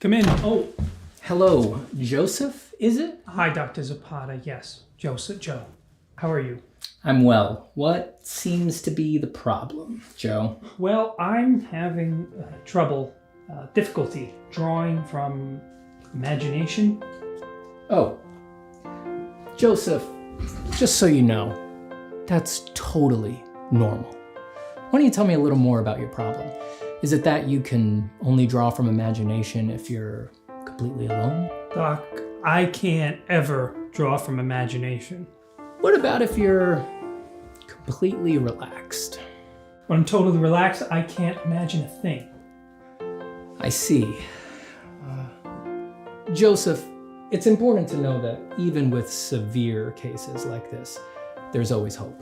Come in. Oh, Hello, Joseph, is it? hi, Dr. Zapata. Yes, Joe. How are you? I'm well. What seems to be the problem, Joe? Well, I'm having difficulty drawing from imagination. Oh, Joseph, just so you know, that's totally normal. Why don't you tell me a little more about your problem? Is it that you can only draw from imagination if you're completely alone? Doc, I can't ever draw from imagination. What about if you're completely relaxed? When I'm totally relaxed, I can't imagine a thing. I see. Joseph, it's important to know that even with severe cases like this, there's always hope.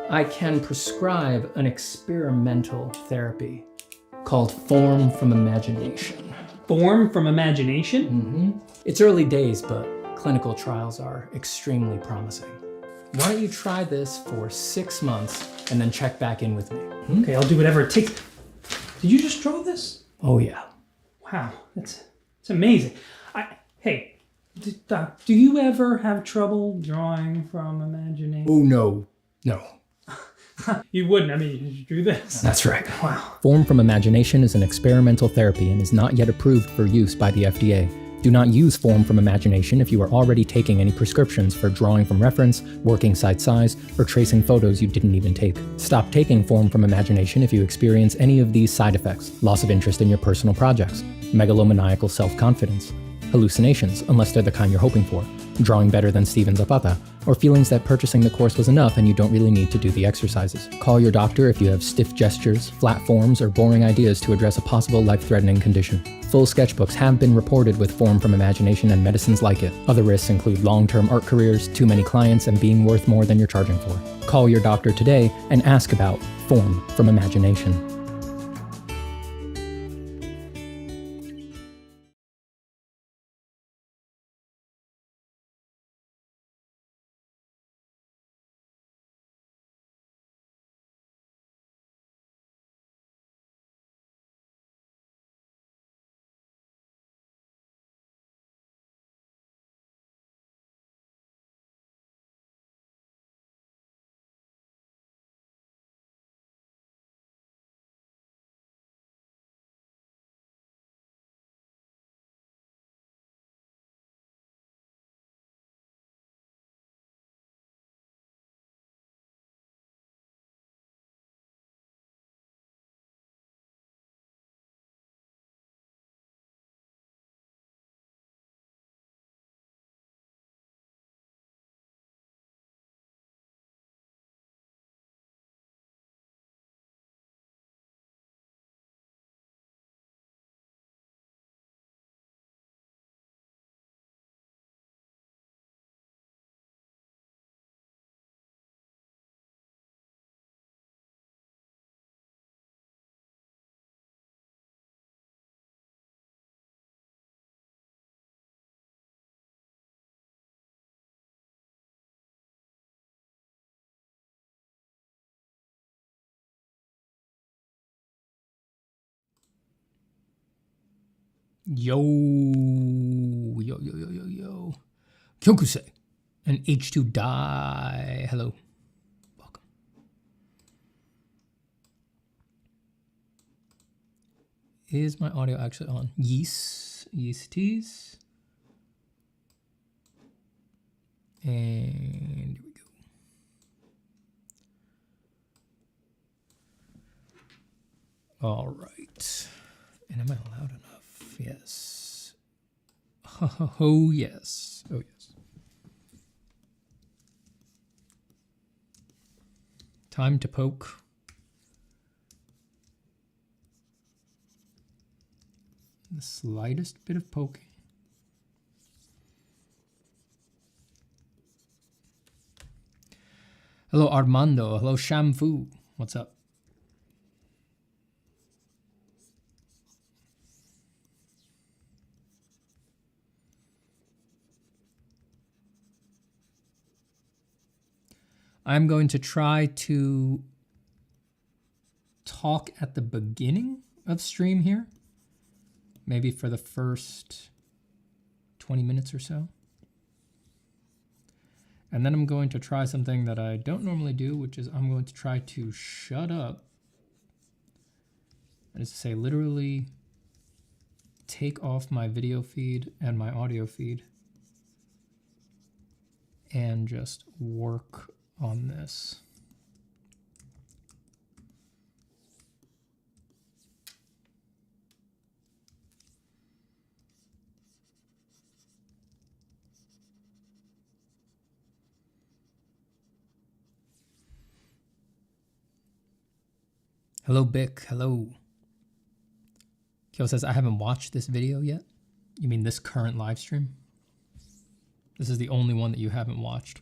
I can prescribe an experimental therapy called Form from Imagination. Form from imagination? It's early days, but clinical trials are extremely promising. Why don't you try this for 6 months and then check back in with me? Okay, I'll do whatever it takes. Did you just draw this? Oh yeah. Wow, it's amazing. Hey, Doc, do you ever have trouble drawing from imagination? Oh no. You wouldn't. I mean, you drew this. That's right. Wow. Form from Imagination is an experimental therapy and is not yet approved for use by the FDA. Do not use Form from Imagination if you are already taking any prescriptions for drawing from reference, working side size, or tracing photos you didn't even take. Stop taking Form from Imagination if you experience any of these side effects: loss of interest in your personal projects, megalomaniacal self-confidence, hallucinations, unless they're the kind you're hoping for, drawing better than Steven Zapata, or feelings that purchasing the course was enough and you don't really need to do the exercises. Call your doctor if you have stiff gestures, flat forms, or boring ideas to address a possible life-threatening condition. Full sketchbooks have been reported with Form from Imagination and medicines like it. Other risks include long-term art careers, too many clients, and being worth more than you're charging for. Call your doctor today and ask about Form from Imagination. Yo. Kyokusei and H2 Die. Hello. Welcome. Is my audio actually on? Yes it is. And here we go. All right. And am I loud enough? Yes. Oh, yes. Oh, yes. Time to poke. The slightest bit of poking. Hello, Armando. Hello, Shamfu. What's up? I'm going to try to talk at the beginning of stream here. maybe for the first 20 minutes or so. And then I'm going to try something that I don't normally do, which is I'm going to try to shut up. That is to say, literally take off my video feed and my audio feed and just work on this. Hello, Bick. Hello. Kyo says, I haven't watched this video yet. You mean this current live stream? This is the only one that you haven't watched.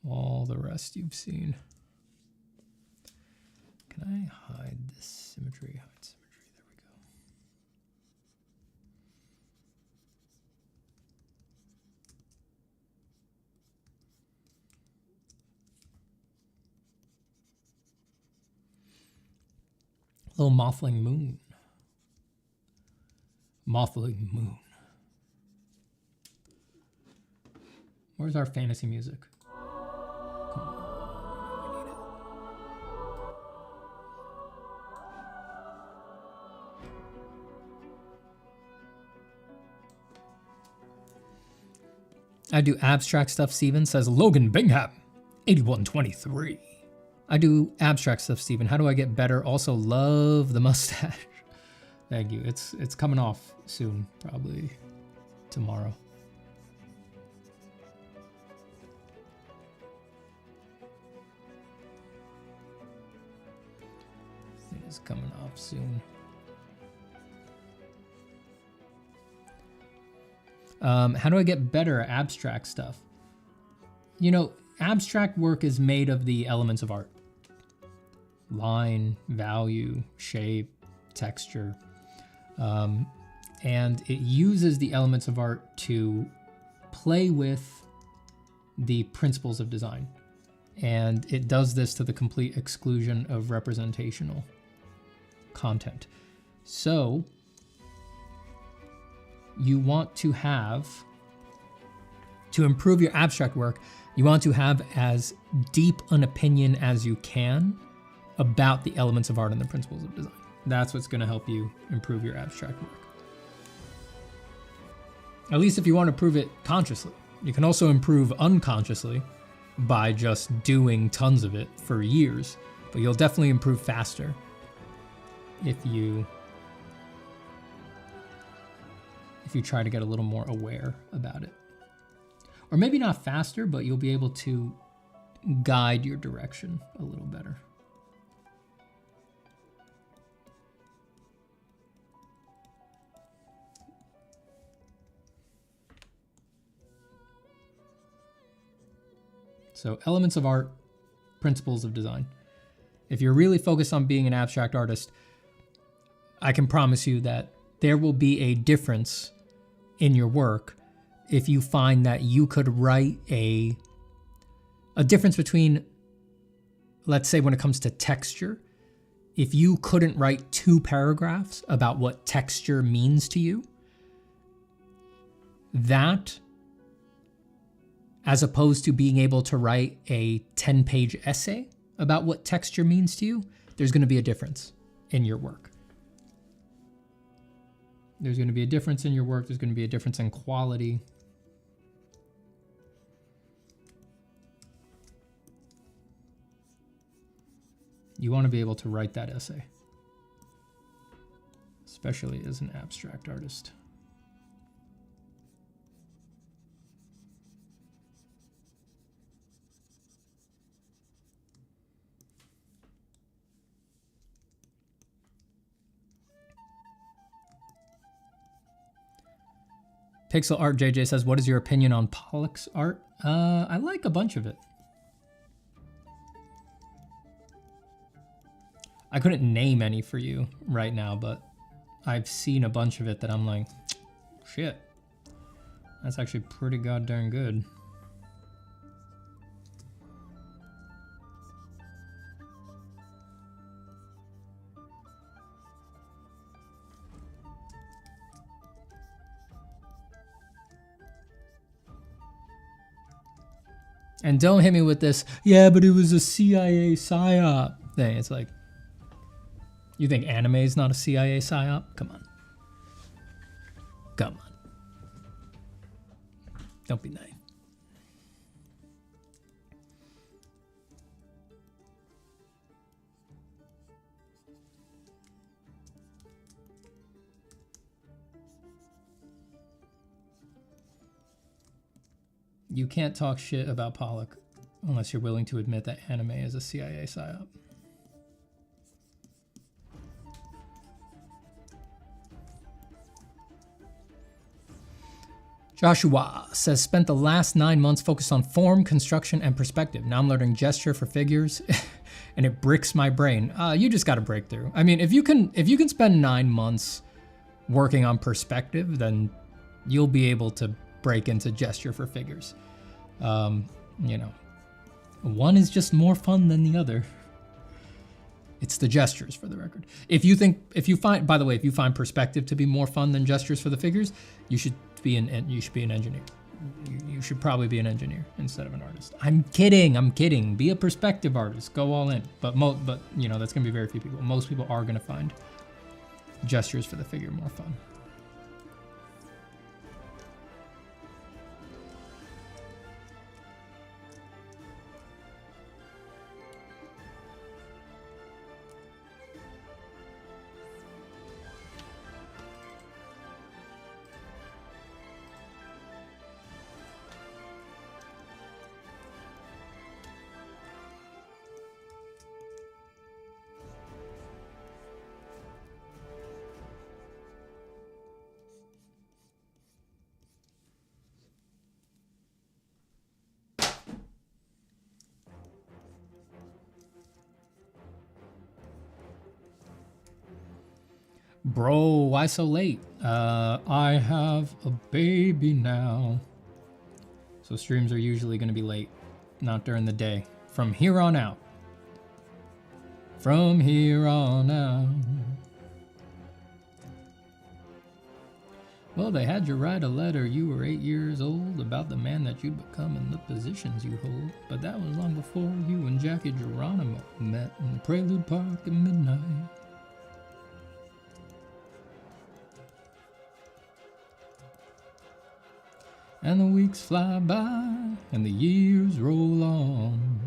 All the rest you've seen. Can I hide this symmetry? Hide symmetry. There we go. Little Mothling Moon. Mothling Moon. Where's our fantasy music? Come on, we need it. I do abstract stuff, Steven, says Logan Bingham, 8123. I do abstract stuff, Steven. How do I get better? Also love the mustache. Thank you. It's coming off soon, probably tomorrow. It is coming off soon. How do I get better at abstract stuff? You know, abstract work is made of the elements of art. Line, value, shape, texture. And it uses the elements of art to play with the principles of design. And it does this to the complete exclusion of representational content. So you want to have, to improve your abstract work, you want to have as deep an opinion as you can about the elements of art and the principles of design. That's what's going to help you improve your abstract work. At least if you want to improve it consciously. You can also improve unconsciously by just doing tons of it for years, but you'll definitely improve faster if you try to get a little more aware about it. Or maybe not faster, but you'll be able to guide your direction a little better. So elements of art, principles of design. If you're really focused on being an abstract artist, I can promise you that there will be a difference in your work if you find that you could write a difference between, let's say when it comes to texture, if you couldn't write 2 paragraphs about what texture means to you, that, as opposed to being able to write a 10-page essay about what texture means to you, there's going to be a difference in your work. There's going to be a difference in your work. There's going to be a difference in quality. You want to be able to write that essay, especially as an abstract artist. Pixel Art JJ says, what is your opinion on Pollock's art? I like a bunch of it. I couldn't name any for you right now, but I've seen a bunch of it that I'm like, shit, that's actually pretty goddamn good. And don't hit me with this, yeah, but it was a CIA psyop thing. It's like, you think anime is not a CIA psyop? Come on. Come on. Don't be naive. You can't talk shit about Pollock unless you're willing to admit that anime is a CIA psyop. Joshua says, spent the last 9 months focused on form, construction, and perspective. Now I'm learning gesture for figures, and it bricks my brain. You just got to break through. I mean, if you can spend 9 months working on perspective, then you'll be able to break into gesture for figures. You know, one is just more fun than the other. It's the gestures, for the record. If you find perspective to be more fun than gestures for the figures, you should be an engineer. You should probably be an engineer instead of an artist. I'm kidding. Be a perspective artist. Go all in. But you know, that's gonna be very few people. Most people are gonna find gestures for the figure more fun. Bro, why so late? I have a baby now. So streams are usually going to be late, not during the day. From here on out. From here on out. Well, they had you write a letter. You were 8 years old about the man that you'd become and the positions you hold. But that was long before you and Jackie Geronimo met in the Prelude Park at midnight. And the weeks fly by, and the years roll on.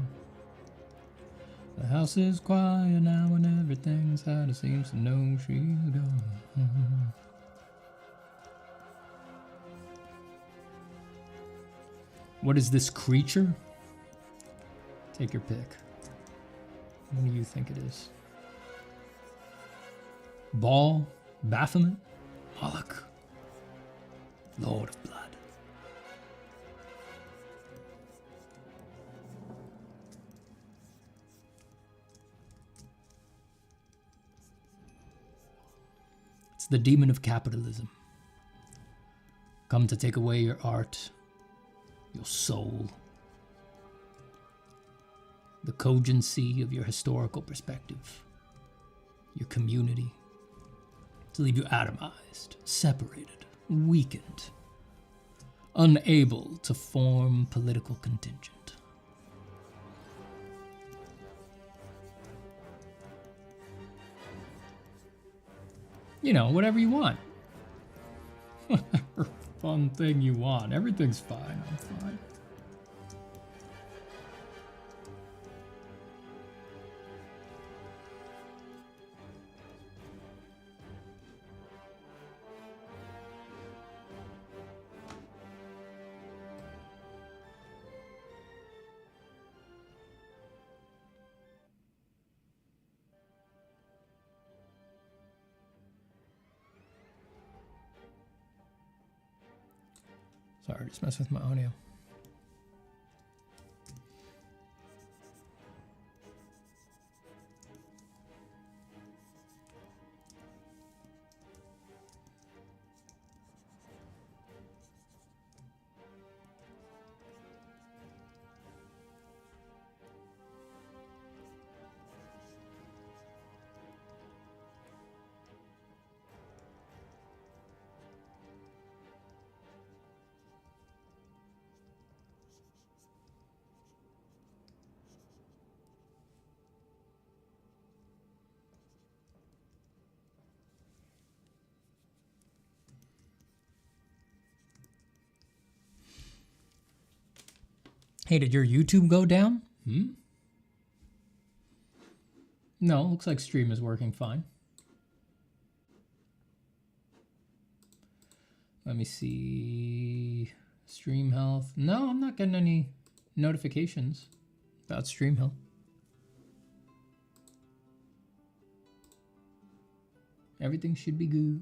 The house is quiet now, and everything inside it seems to know she's gone. What is this creature? Take your pick. What do you think it is? Baal, Baphomet, Moloch, Lord of Blood. It's the demon of capitalism. Come to take away your art, your soul, the cogency of your historical perspective, your community, to leave you atomized, separated, weakened, unable to form political contingent. You know, whatever you want. Whatever fun thing you want. Everything's fine. I'm fine. Sorry, just mess with my audio. Hey, did your YouTube go down? No, looks like stream is working fine. Let me see. Stream health. No, I'm not getting any notifications about stream health. Everything should be good.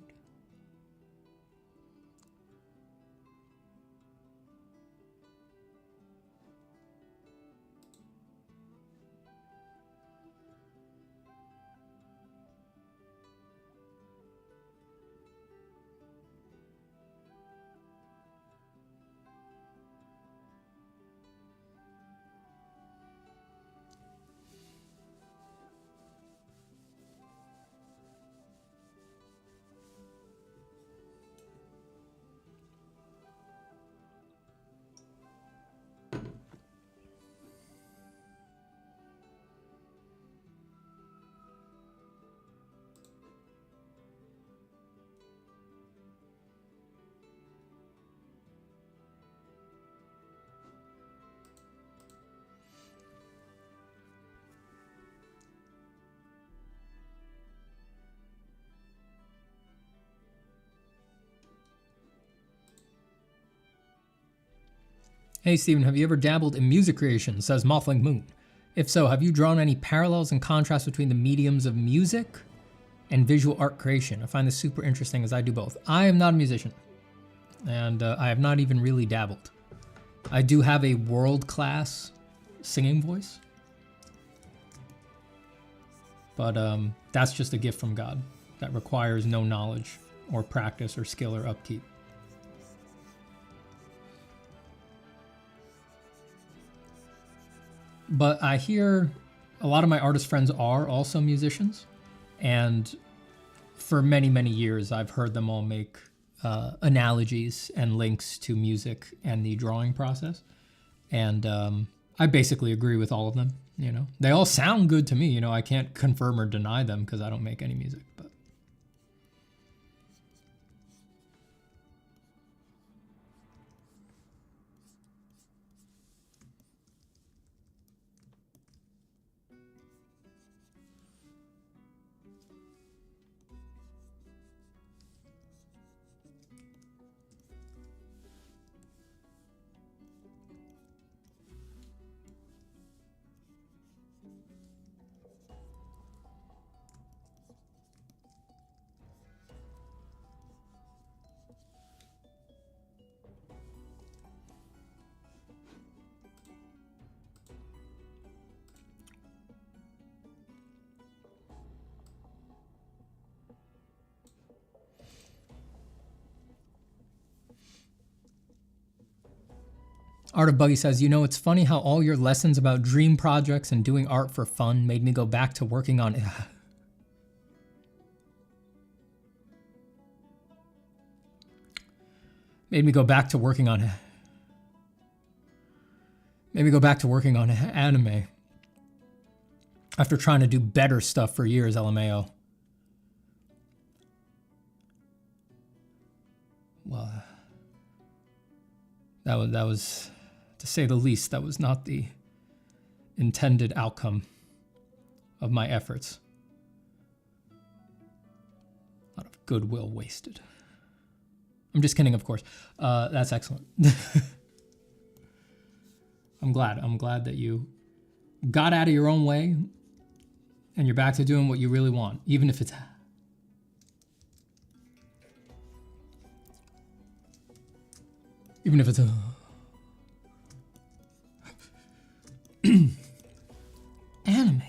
Hey Steven, have you ever dabbled in music creation? Says Mothling Moon. If so, have you drawn any parallels and contrasts between the mediums of music and visual art creation? I find this super interesting as I do both. I am not a musician, and I have not even really dabbled. I do have a world-class singing voice, but that's just a gift from God that requires no knowledge or practice or skill or upkeep. But I hear a lot of my artist friends are also musicians, and for many, many years I've heard them all make analogies and links to music and the drawing process. And I basically agree with all of them, you know. They all sound good to me, you know. I can't confirm or deny them because I don't make any music, but Art of Buggy says, you know, it's funny how all your lessons about dream projects and doing art for fun made me go back to working on it. Made me go back to working on anime after trying to do better stuff for years, LMAO. Well, that was, to say the least, that was not the intended outcome of my efforts. A lot of goodwill wasted. I'm just kidding, of course. That's excellent. I'm glad that you got out of your own way and you're back to doing what you really want, even if it's anime.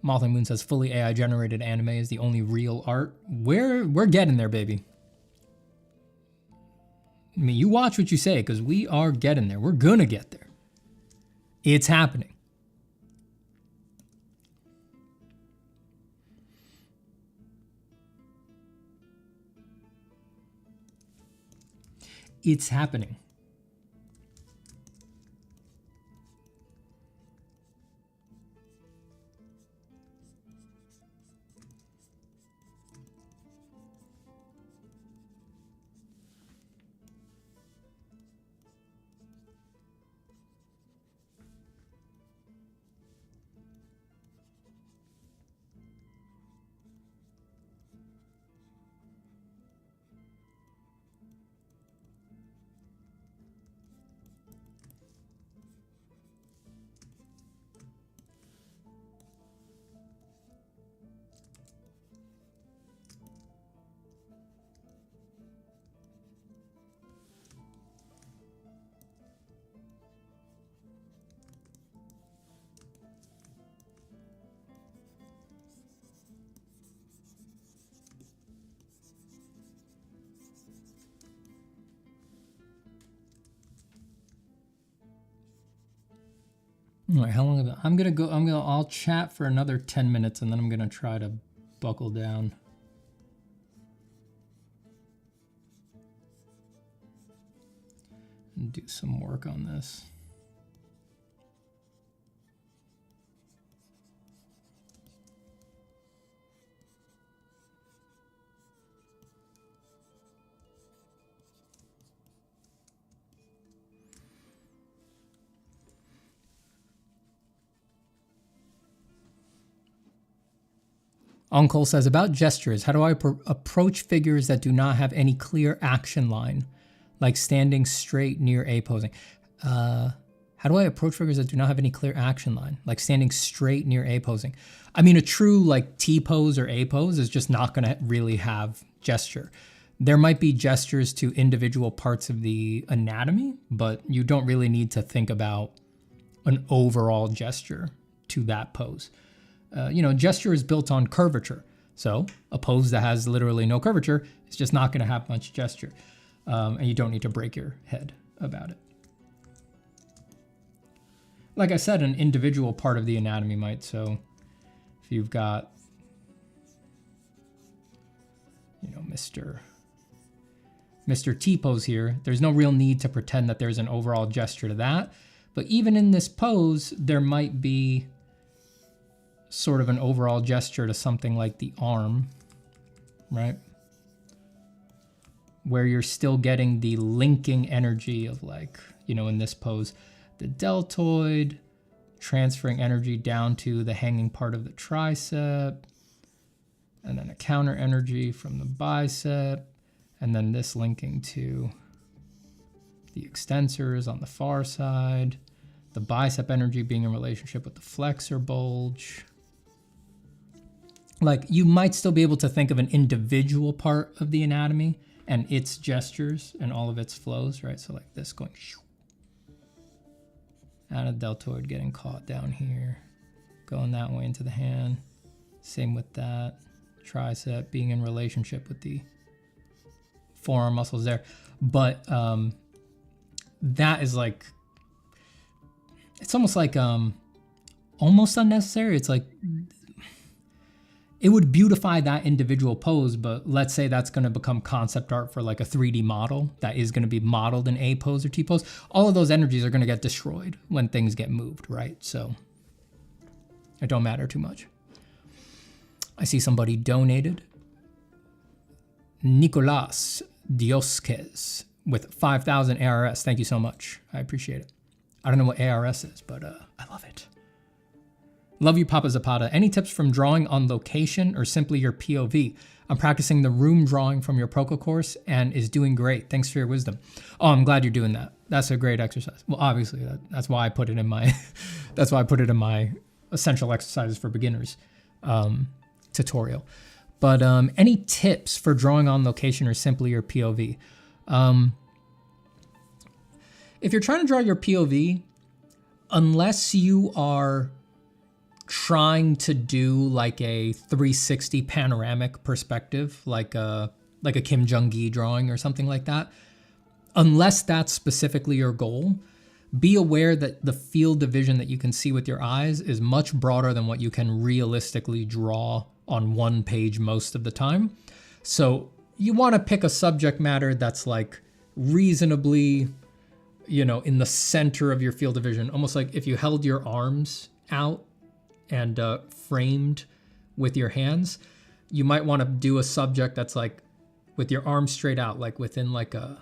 Mothling Moon says fully AI generated anime is the only real art. We're getting there, baby. I mean, you watch what you say, because we are getting there. We're gonna get there. It's happening. it's happening. All right, how long have I'll chat for another 10 minutes and then I'm gonna try to buckle down. And do some work on this. Uncle says, about gestures, how do I approach figures that do not have any clear action line, like standing straight near A posing? How do I approach figures that do not have any clear action line, like standing straight near A posing? I mean, a true like T pose or A pose is just not going to really have gesture. There might be gestures to individual parts of the anatomy, but you don't really need to think about an overall gesture to that pose. Gesture is built on curvature. So a pose that has literally no curvature is just not going to have much gesture. And you don't need to break your head about it. Like I said, an individual part of the anatomy might. So if you've got, Mr. T pose here, there's no real need to pretend that there's an overall gesture to that. But even in this pose, there might be sort of an overall gesture to something like the arm, right? Where you're still getting the linking energy of like, in this pose, the deltoid, transferring energy down to the hanging part of the tricep, and then a counter energy from the bicep, and then this linking to the extensors on the far side, the bicep energy being in relationship with the flexor bulge. Like, you might still be able to think of an individual part of the anatomy and its gestures and all of its flows, right? So like this going out of deltoid, getting caught down here, going that way into the hand. Same with that. Tricep being in relationship with the forearm muscles there. But that is like, it's almost like almost unnecessary. It's like, it would beautify that individual pose, but let's say that's going to become concept art for like a 3D model that is going to be modeled in A pose or T pose. All of those energies are going to get destroyed when things get moved, right? So it don't matter too much. I see somebody donated. Nicolas Diosquez with 5,000 ARS. Thank you so much. I appreciate it. I don't know what ARS is, but I love it. Love you, Papa Zapata. Any tips from drawing on location or simply your POV? I'm practicing the room drawing from your Proko course and is doing great. Thanks for your wisdom. Oh, I'm glad you're doing that. That's a great exercise. Well, obviously, that's why I put it in my that's why I put it in my essential exercises for beginners tutorial. But any tips for drawing on location or simply your POV? If you're trying to draw your POV, unless you are trying to do like a 360 panoramic perspective, like a Kim Jong-gi drawing or something like that, unless that's specifically your goal, be aware that the field of vision that you can see with your eyes is much broader than what you can realistically draw on one page most of the time. So you want to pick a subject matter that's like reasonably, in the center of your field of vision, almost like if you held your arms out and framed with your hands, you might want to do a subject that's like with your arms straight out, like within like a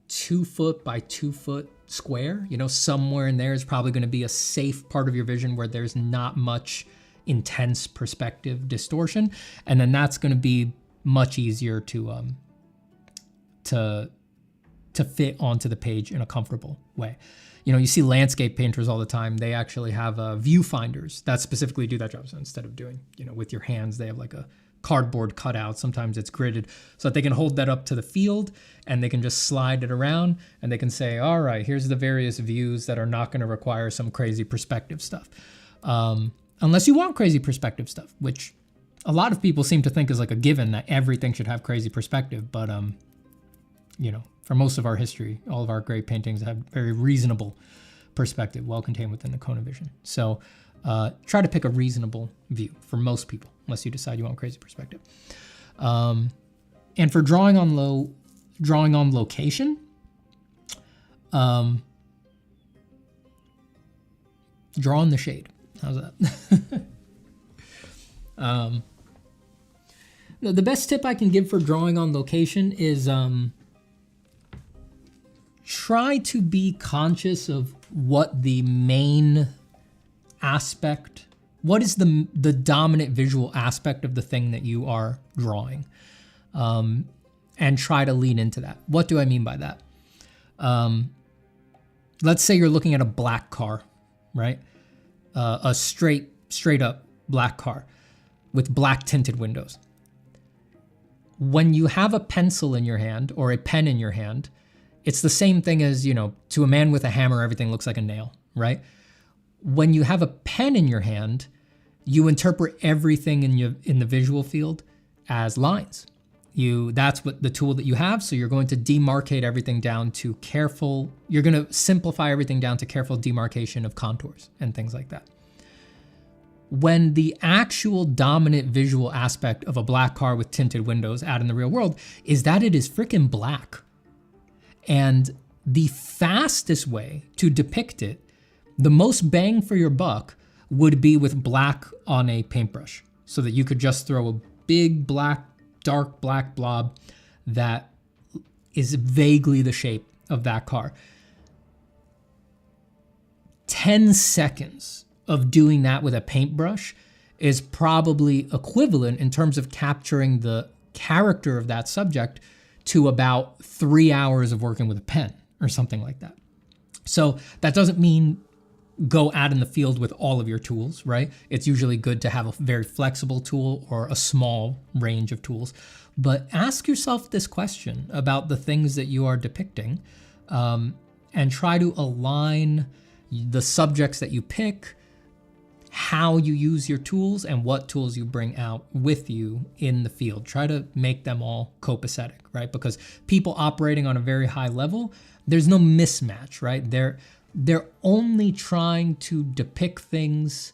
2 foot by 2 foot square. Somewhere in there is probably going to be a safe part of your vision where there's not much intense perspective distortion, and then that's going to be much easier to fit onto the page in a comfortable way. You see landscape painters all the time. They actually have viewfinders that specifically do that job. So instead of doing, with your hands, they have like a cardboard cutout. Sometimes it's gridded so that they can hold that up to the field and they can just slide it around and they can say, all right, here's the various views that are not going to require some crazy perspective stuff. Unless you want crazy perspective stuff, which a lot of people seem to think is like a given that everything should have crazy perspective. But, for most of our history, all of our great paintings have very reasonable perspective, well contained within the cone of vision. So try to pick a reasonable view for most people, unless you decide you want crazy perspective. And for drawing on location, draw on the shade. How's that? The best tip I can give for drawing on location is try to be conscious of what the main aspect, what is the dominant visual aspect of the thing that you are drawing, and try to lean into that. What do I mean by that? Let's say you're looking at a black car, right? A straight up black car with black tinted windows. When you have a pencil in your hand or a pen in your hand, it's the same thing as, to a man with a hammer, everything looks like a nail, right? When you have a pen in your hand, you interpret everything in the visual field as lines. That's what the tool that you have, so you're going to demarcate everything down to you're going to simplify everything down to careful demarcation of contours and things like that. When the actual dominant visual aspect of a black car with tinted windows out in the real world is that it is freaking black. And the fastest way to depict it, the most bang for your buck, would be with black on a paintbrush, so that you could just throw a big dark black blob that is vaguely the shape of that car. 10 seconds of doing that with a paintbrush is probably equivalent in terms of capturing the character of that subject to about 3 hours of working with a pen or something like that. So that doesn't mean go out in the field with all of your tools, right? It's usually good to have a very flexible tool or a small range of tools. But ask yourself this question about the things that you are depicting, and try to align the subjects that you pick, how you use your tools, and what tools you bring out with you in the field. Try to make them all copacetic, right? Because people operating on a very high level, there's no mismatch, right? They're only trying to depict things.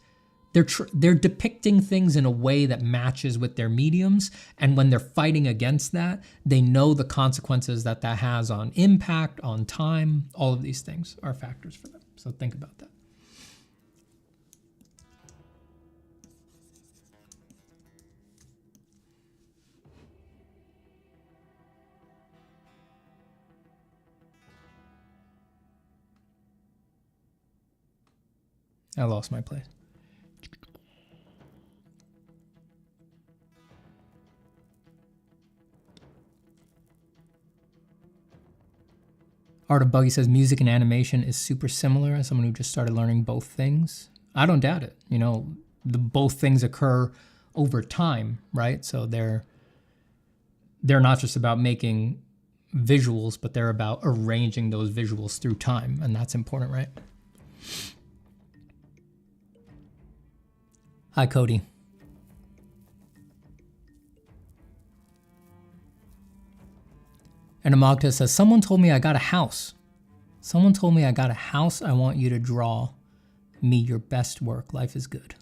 They're depicting things in a way that matches with their mediums, and when they're fighting against that, they know the consequences that has on impact, on time. All of these things are factors for them. So think about that. I lost my place. Art of Buggy says music and animation is super similar as someone who just started learning both things. I don't doubt it. Both things occur over time, right? So they're not just about making visuals, but they're about arranging those visuals through time, and that's important, right? Hi, Cody. And Amagta says, someone told me I got a house. Someone told me I got a house. I want you to draw me your best work. Life is good.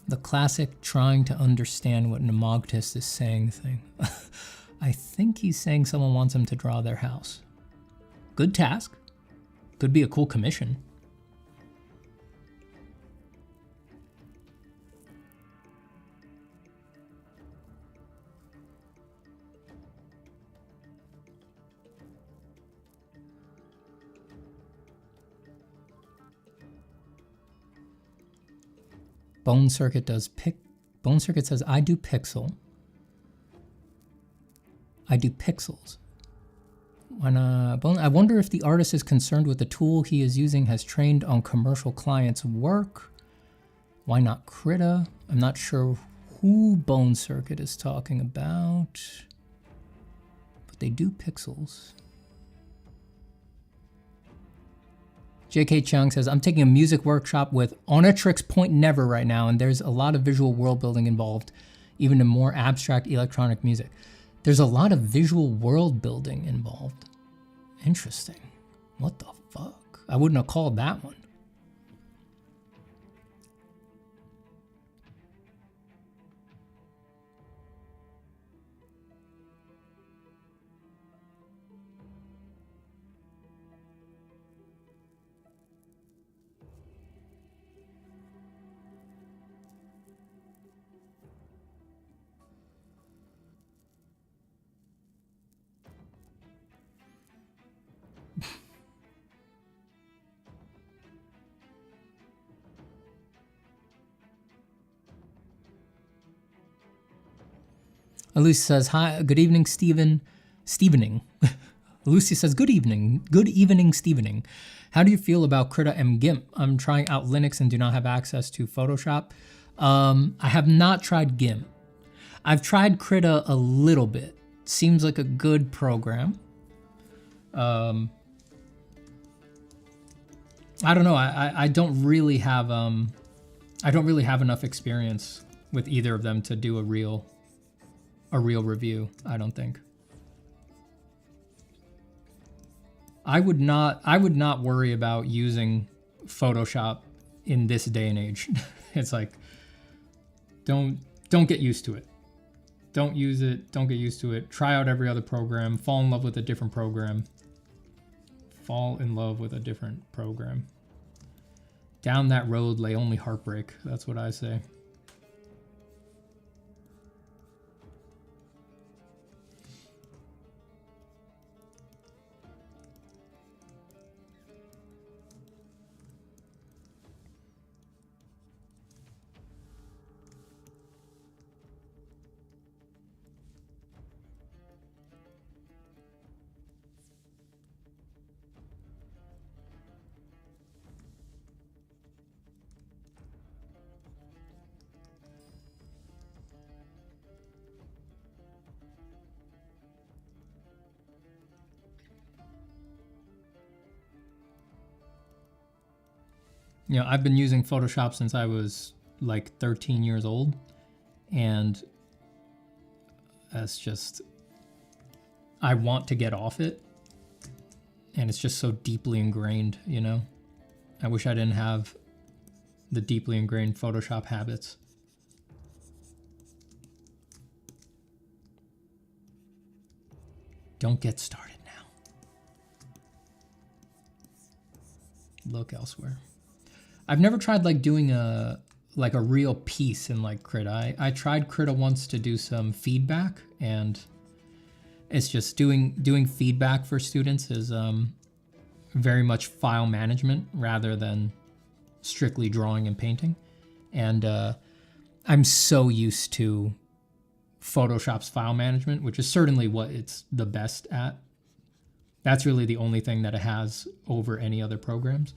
The classic trying to understand what Nemogtis is saying thing. I think he's saying someone wants him to draw their house. Good task. Could be a cool commission. Bone Circuit Bone Circuit says, I do pixel. I do pixels. When, I wonder if the artist is concerned with the tool he is using has trained on commercial clients' work. Why not Krita? I'm not sure who Bone Circuit is talking about, but they do pixels. JK Chung says, I'm taking a music workshop with Onetrix Point Never right now, and there's a lot of visual world building involved, even in more abstract electronic music. There's a lot of visual world building involved. Interesting. What the fuck? I wouldn't have called that one. Lucy says, hi, good evening, Stevening. Lucy says, good evening, Stevening. How do you feel about Krita and GIMP? I'm trying out Linux and do not have access to Photoshop. I have not tried GIMP. I've tried Krita a little bit. Seems like a good program. I don't know. I don't really have enough experience with either of them to do a real review, I don't think. I would not worry about using Photoshop in this day and age. It's like, don't get used to it. Don't use it, don't get used to it. Try out every other program, fall in love with a different program. Down that road lay only heartbreak, that's what I say. You know, I've been using Photoshop since I was like 13 years old, and that's just, I want to get off it, and it's just so deeply ingrained, you know? I wish I didn't have the deeply ingrained Photoshop habits. Don't get started now. Look elsewhere. I've never tried like doing a real piece in like Krita. I tried Krita once to do some feedback, and it's just doing feedback for students is very much file management rather than strictly drawing and painting. And I'm so used to Photoshop's file management, which is certainly what it's the best at. That's really the only thing that it has over any other programs.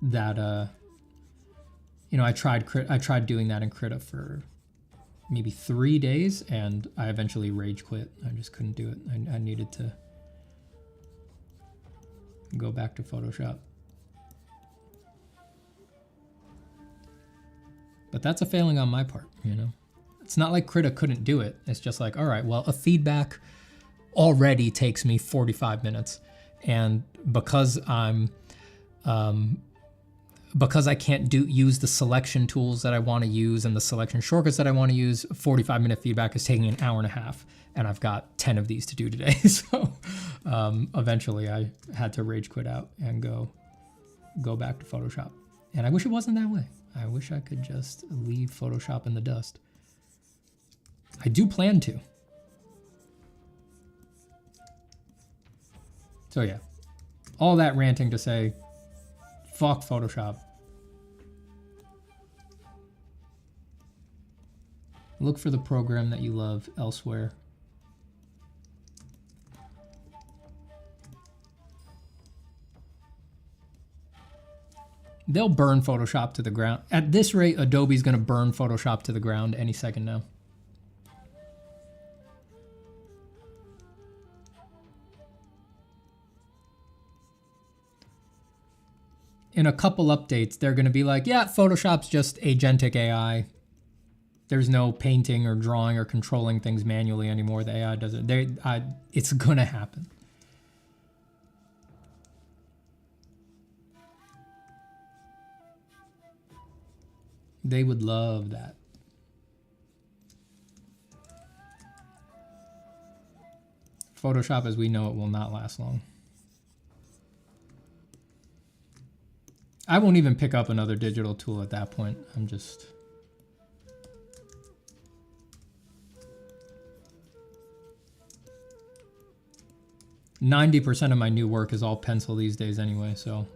You know, I tried doing that in Krita for maybe 3 days, and I eventually rage quit. I just couldn't do it. I needed to go back to Photoshop. But that's a failing on my part, you know? It's not like Krita couldn't do it. It's just like, all right, well, a feedback already takes me 45 minutes. And because I'm because I can't use the selection tools that I want to use and the selection shortcuts that I want to use, 45-minute feedback is taking an hour and a half, and I've got 10 of these to do today. So eventually I had to rage quit out and go back to Photoshop. And I wish it wasn't that way. I wish I could just leave Photoshop in the dust. I do plan to. So yeah, all that ranting to say, fuck Photoshop. Look for the program that you love elsewhere. They'll burn Photoshop to the ground. At this rate, Adobe's gonna burn Photoshop to the ground any second now. In a couple updates, they're going to be like, yeah, Photoshop's just agentic AI. There's no painting or drawing or controlling things manually anymore. The AI does it. It's going to happen. They would love that. Photoshop as we know it will not last long. I won't even pick up another digital tool at that point. I'm just... %90 of my new work is all pencil these days anyway, so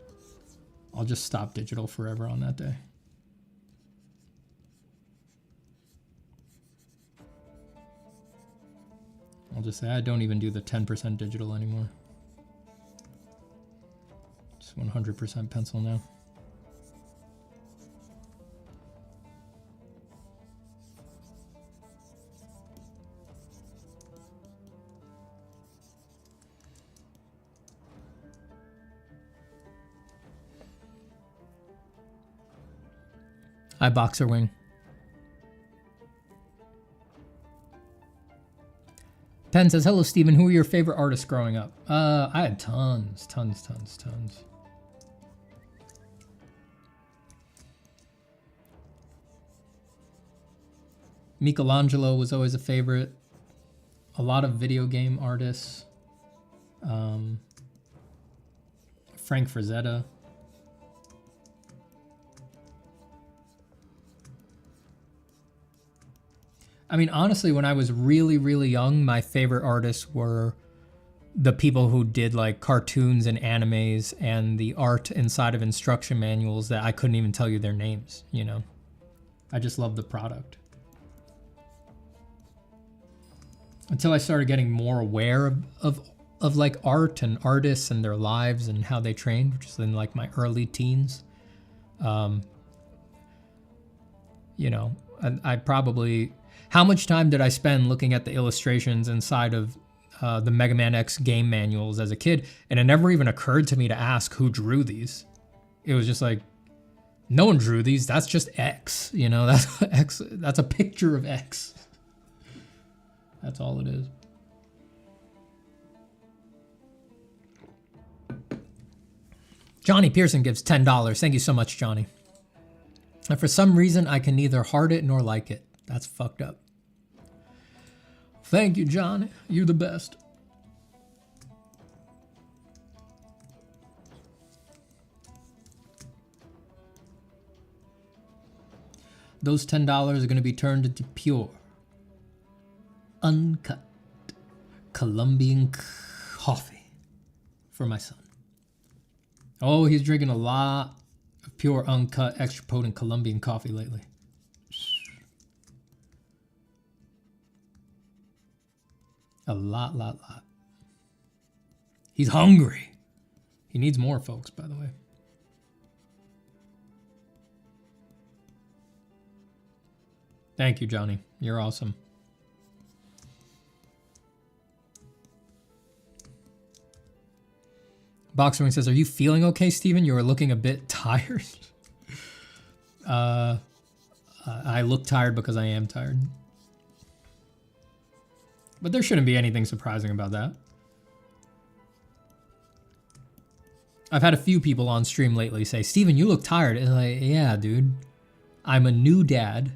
I'll just stop digital forever on that day. I'll just say I don't even do the 10% digital anymore. It's 100% pencil now. Hi, Boxer Wing. Penn says, hello, Steven. Who were your favorite artists growing up? I had tons. Michelangelo was always a favorite. A lot of video game artists. Frank Frazetta. I mean, honestly, when I was really, really young, my favorite artists were the people who did like cartoons and animes and the art inside of instruction manuals that I couldn't even tell you their names, you know? I just loved the product. Until I started getting more aware of like art and artists and their lives and how they trained, which is in like my early teens. You know, I probably... How much time did I spend looking at the illustrations inside of the Mega Man X game manuals as a kid? And it never even occurred to me to ask who drew these. It was just like, no one drew these. That's just X. You know, that's X. That's a picture of X. That's all it is. Johnny Pearson gives $10. Thank you so much, Johnny. And for some reason, I can neither heart it nor like it. That's fucked up. Thank you, Johnny. You're the best. Those $10 are going to be turned into pure, uncut Colombian coffee for my son. Oh, he's drinking a lot of pure, uncut, extra potent Colombian coffee lately. A lot. He's hungry. He needs more, folks, by the way. Thank you, Johnny. You're awesome. Boxwing says, are you feeling okay, Steven? You are looking a bit tired. I look tired because I am tired. But there shouldn't be anything surprising about that. I've had a few people on stream lately say, Steven, you look tired. And like, yeah, dude. I'm a new dad.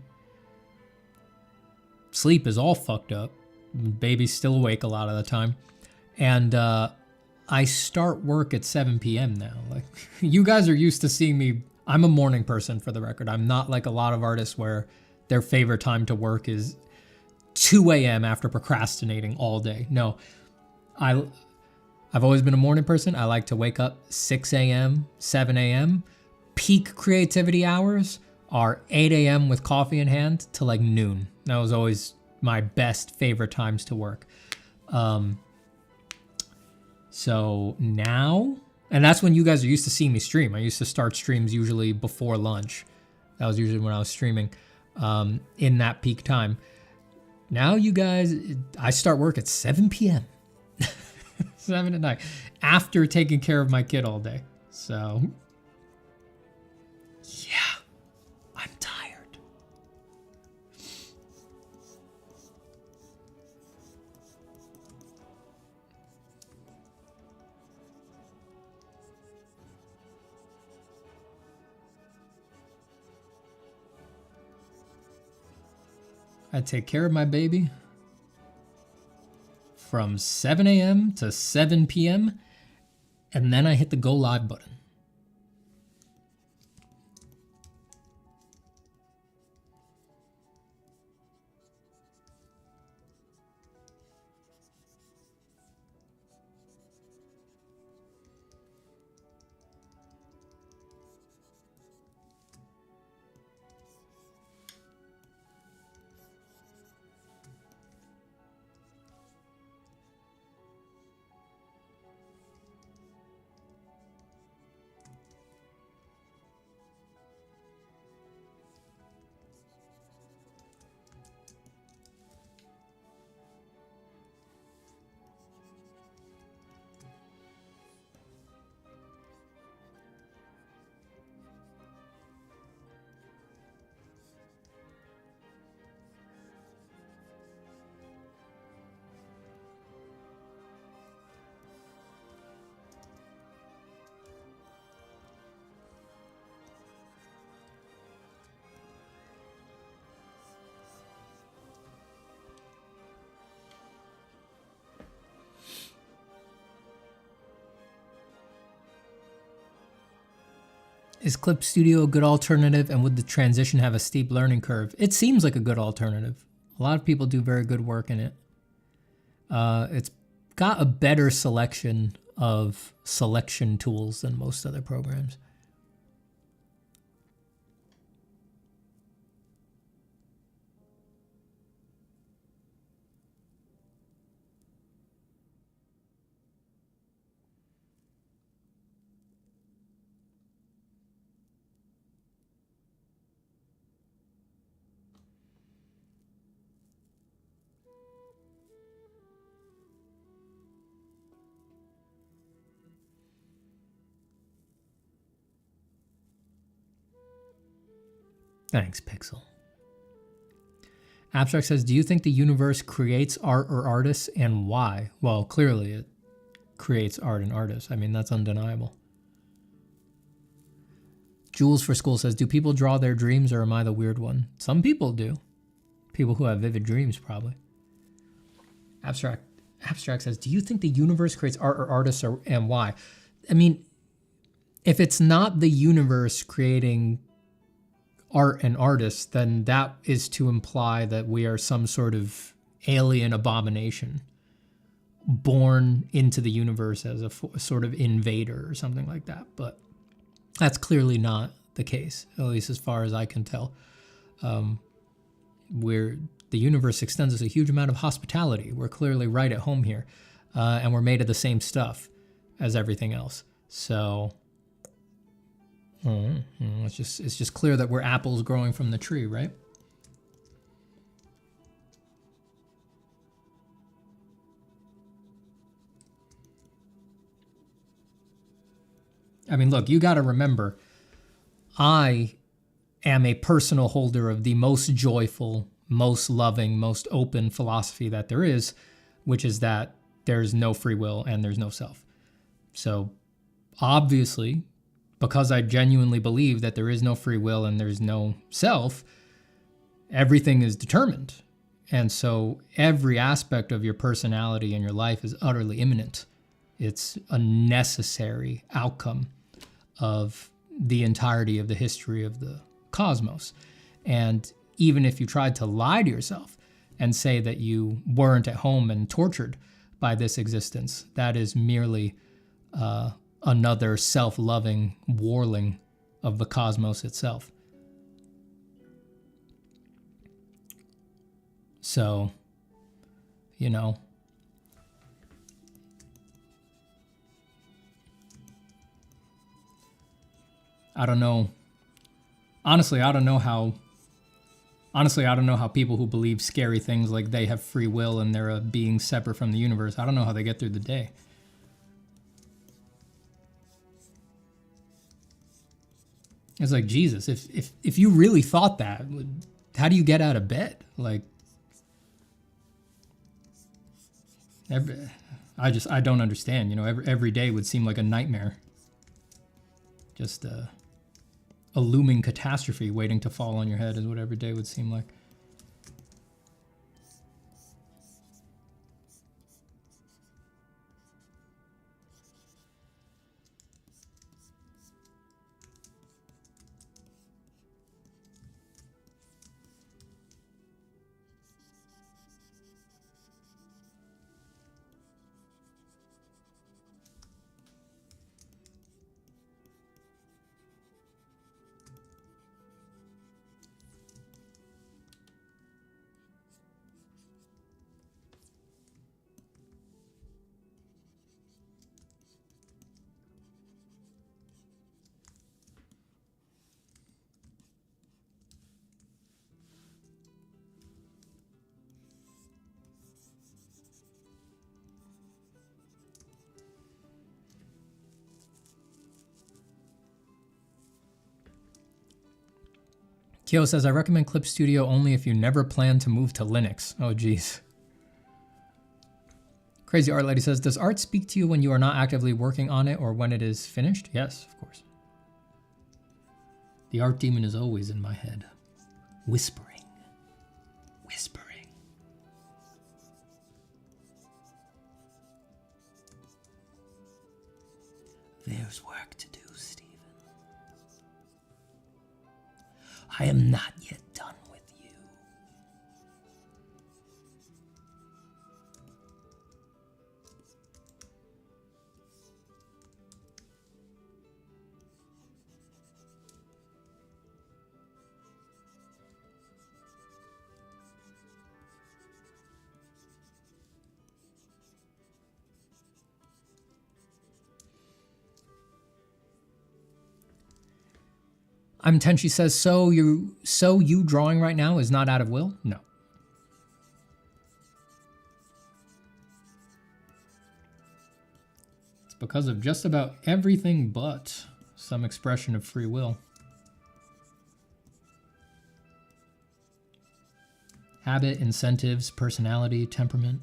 Sleep is all fucked up. Baby's still awake a lot of the time. And I start work at 7 p.m. now. Like, you guys are used to seeing me. I'm a morning person, for the record. I'm not like a lot of artists where their favorite time to work is 2 a.m. after procrastinating all day. No, I've always been a morning person. I like to wake up 6 a.m., 7 a.m. Peak creativity hours are 8 a.m. with coffee in hand to like noon. That was always my best favorite times to work. So now, and that's when you guys are used to seeing me stream. I used to start streams usually before lunch. That was usually when I was streaming in that peak time. Now you guys, I start work at 7 p.m. 7 at night after taking care of my kid all day. So yeah, I'm tired. I take care of my baby from 7 a.m. to 7 p.m. and then I hit the go live button. Is Clip Studio a good alternative, and would the transition have a steep learning curve? It seems like a good alternative. A lot of people do very good work in it. It's got a better selection of selection tools than most other programs. Thanks, Pixel. Abstract says, do you think the universe creates art or artists, and why? Well, clearly it creates art and artists. I mean, that's undeniable. Jules for School says, do people draw their dreams, or am I the weird one? Some people do. People who have vivid dreams, probably. Abstract says, do you think the universe creates art or artists, and why? I mean, if it's not the universe creating art and artists, then that is to imply that we are some sort of alien abomination born into the universe as a sort of invader or something like that. But that's clearly not the case, at least as far as I can tell. The universe extends us a huge amount of hospitality. We're clearly right at home here, and we're made of the same stuff as everything else. So it's just clear that we're apples growing from the tree, right? I mean, look, you got to remember, I am a personal holder of the most joyful, most loving, most open philosophy that there is, which is that there's no free will and there's no self. So obviously, because I genuinely believe that there is no free will and there's no self, everything is determined. And so every aspect of your personality and your life is utterly imminent. It's a necessary outcome of the entirety of the history of the cosmos. And even if you tried to lie to yourself and say that you weren't at home and tortured by this existence, that is merely another self-loving warling of the cosmos itself. So, you know, I don't know. Honestly, I don't know how people who believe scary things like they have free will and they're a being separate from the universe, I don't know how they get through the day. It's like, Jesus, if you really thought that, how do you get out of bed? Like, I don't understand. You know, every day would seem like a nightmare. Just a looming catastrophe waiting to fall on your head is what every day would seem like. Kyo says, I recommend Clip Studio only if you never plan to move to Linux. Oh, geez. Crazy Art Lady says, does art speak to you when you are not actively working on it or when it is finished? Yes, of course. The art demon is always in my head, whispering. There's work to do, Stephen. I am not yet done with you. I'm Tenchi says, so you drawing right now is not out of will? No. It's because of just about everything but some expression of free will. Habit, incentives, personality, temperament.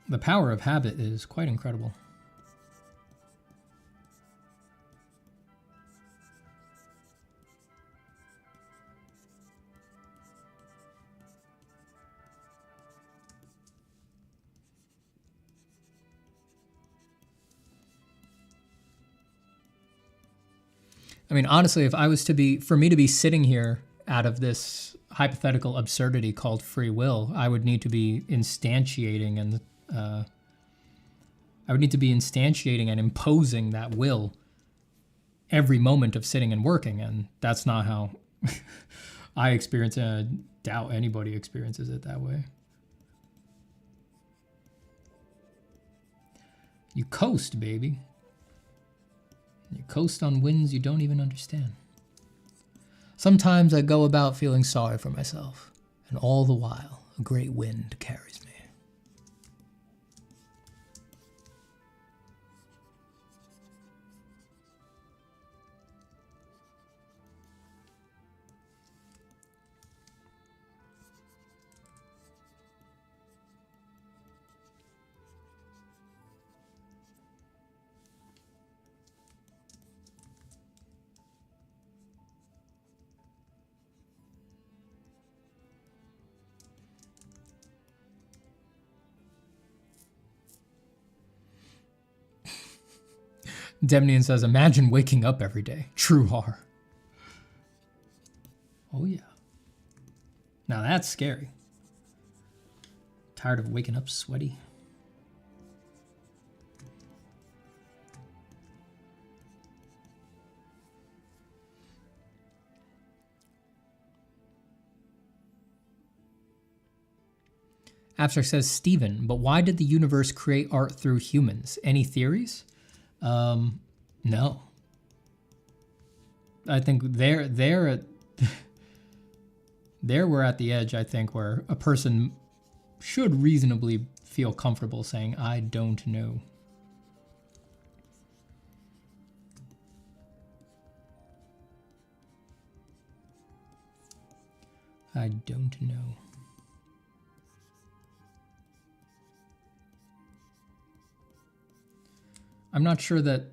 The power of habit is quite incredible. I mean, honestly, if I was to be, for me to be sitting here out of this hypothetical absurdity called free will, I would need to be instantiating and imposing that will every moment of sitting and working, and that's not how I experience it, and I doubt anybody experiences it that way. You coast, baby. You coast on winds you don't even understand. Sometimes I go about feeling sorry for myself, and all the while, a great wind carries me. Demnian says, imagine waking up every day. True horror. Oh, yeah. Now that's scary. Tired of waking up sweaty. Abstract says, Steven, but why did the universe create art through humans? Any theories? No. I think there we're at the edge, I think, where a person should reasonably feel comfortable saying, I don't know. I don't know. I'm not sure that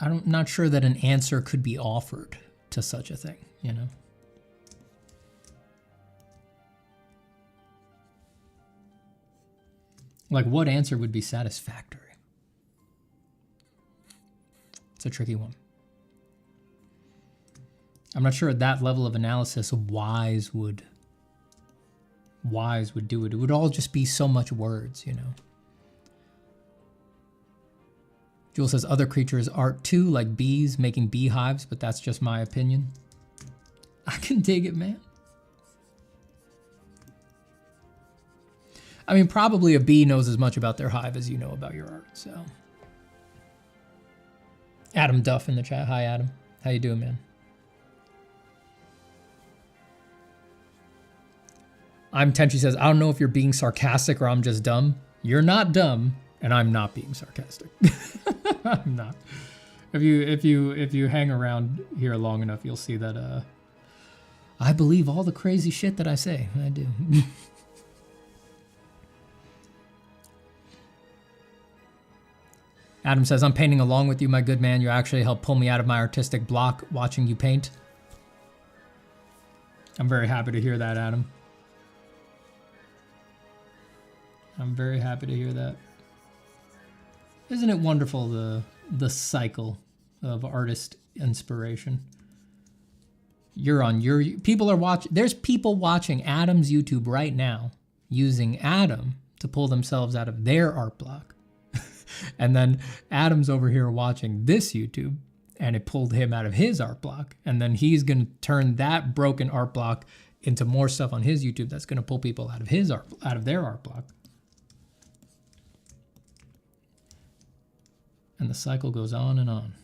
an answer could be offered to such a thing, you know? Like, what answer would be satisfactory? It's a tricky one. I'm not sure at that level of analysis Wise would do it. It would all just be so much words, you know? Jewel says other creatures art too, like bees making beehives, but that's just my opinion. I can dig it, man. I mean, probably a bee knows as much about their hive as you know about your art, so. Adam Duff in the chat. Hi, Adam. How you doing, man? I'm Tenchi says, I don't know if you're being sarcastic or I'm just dumb. You're not dumb, and I'm not being sarcastic. I'm not. If you hang around here long enough, you'll see that I believe all the crazy shit that I say. I do. Adam says, I'm painting along with you, my good man. You actually helped pull me out of my artistic block watching you paint. I'm very happy to hear that, Adam. I'm very happy to hear that. Isn't it wonderful, the cycle of artist inspiration? You're on your... People are watching... There's people watching Adam's YouTube right now using Adam to pull themselves out of their art block. And then Adam's over here watching this YouTube, and it pulled him out of his art block. And then he's going to turn that broken art block into more stuff on his YouTube that's going to pull people out of their art block. And the cycle goes on and on.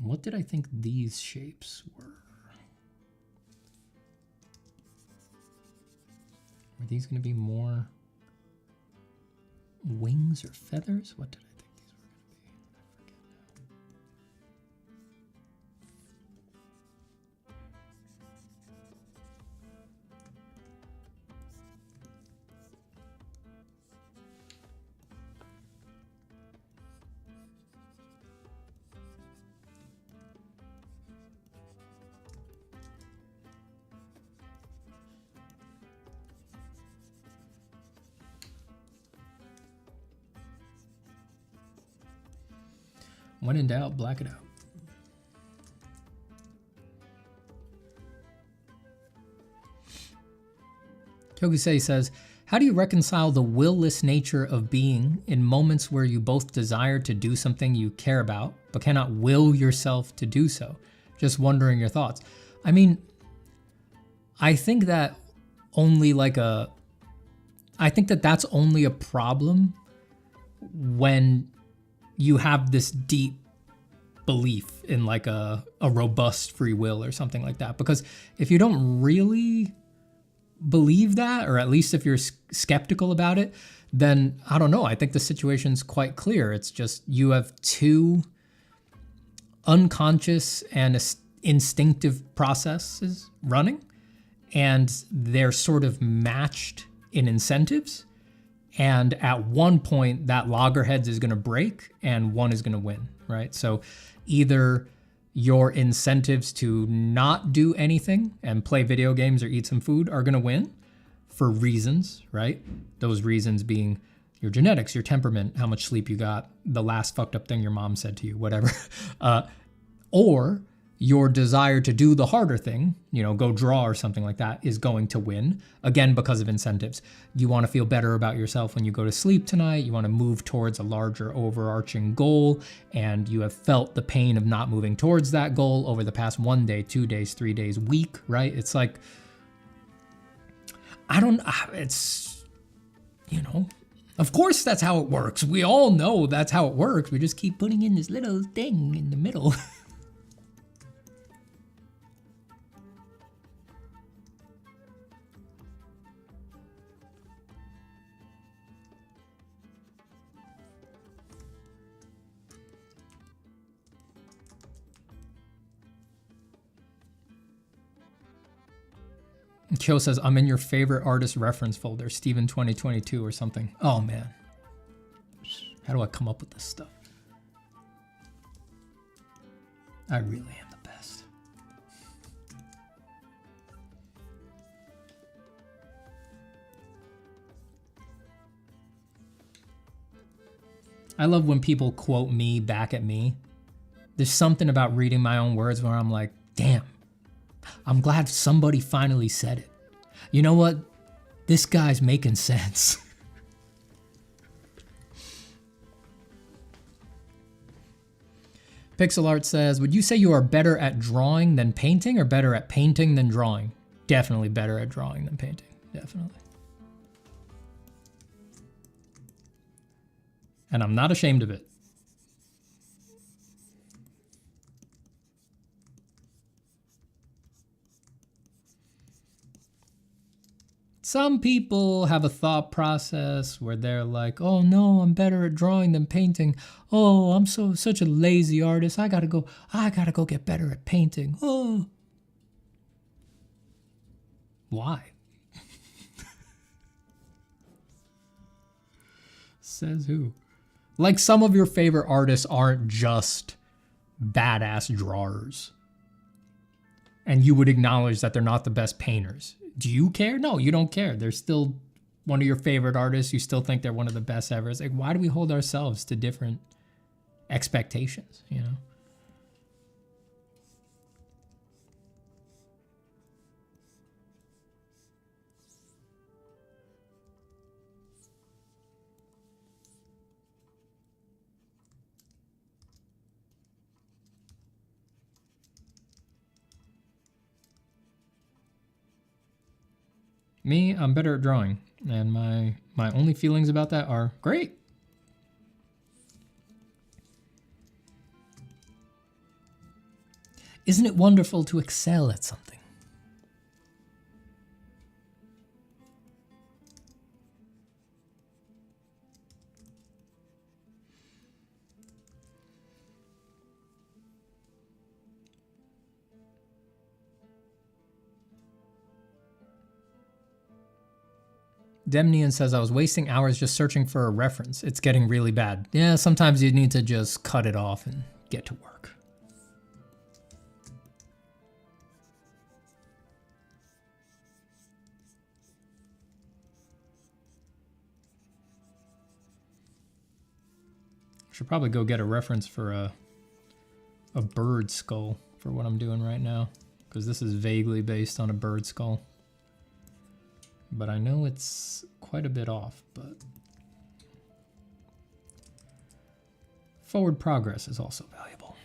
What did I think these shapes were? Were these going to be more wings or feathers? What did I think these were going to be? I forget now. When in doubt, black it out. Kyokusei says, how do you reconcile the will-less nature of being in moments where you both desire to do something you care about, but cannot will yourself to do so? Just wondering your thoughts. I mean, I think that that's only a problem when you have this deep belief in like a robust free will or something like that. Because if you don't really believe that, or at least if you're skeptical about it, then I don't know. I think the situation's quite clear. It's just you have two unconscious and instinctive processes running, and they're sort of matched in incentives. And at one point, that loggerheads is going to break and one is going to win, right? So either your incentives to not do anything and play video games or eat some food are going to win for reasons, right? Those reasons being your genetics, your temperament, how much sleep you got, the last fucked up thing your mom said to you, whatever. Or your desire to do the harder thing, go draw or something like that, is going to win, again, because of incentives. You want to feel better about yourself when you go to sleep tonight. You want to move towards a larger overarching goal, and you have felt the pain of not moving towards that goal over the past 1 day, 2 days, 3 days, week, right? It's like, of course that's how it works. We all know that's how it works. We just keep putting in this little thing in the middle. Kyo says, I'm in your favorite artist reference folder, Steven 2022 or something. Oh man. How do I come up with this stuff? I really am the best. I love when people quote me back at me. There's something about reading my own words where I'm like, damn. I'm glad somebody finally said it. You know what? This guy's making sense. Pixel Art says, would you say you are better at drawing than painting or better at painting than drawing? Definitely better at drawing than painting. Definitely. And I'm not ashamed of it. Some people have a thought process where they're like, oh no, I'm better at drawing than painting. Oh, I'm such a lazy artist. I gotta go get better at painting. Oh. Why? Says who? Like, some of your favorite artists aren't just badass drawers. And you would acknowledge that they're not the best painters. Do you care? No, you don't care. They're still one of your favorite artists. You still think they're one of the best ever. It's like, why do we hold ourselves to different expectations, Me, I'm better at drawing, and my only feelings about that are great. Isn't it wonderful to excel at something? Demnian says, I was wasting hours just searching for a reference. It's getting really bad. Yeah, sometimes you need to just cut it off and get to work. Should probably go get a reference for a bird skull for what I'm doing right now, because this is vaguely based on a bird skull. But I know it's quite a bit off, but forward progress is also valuable.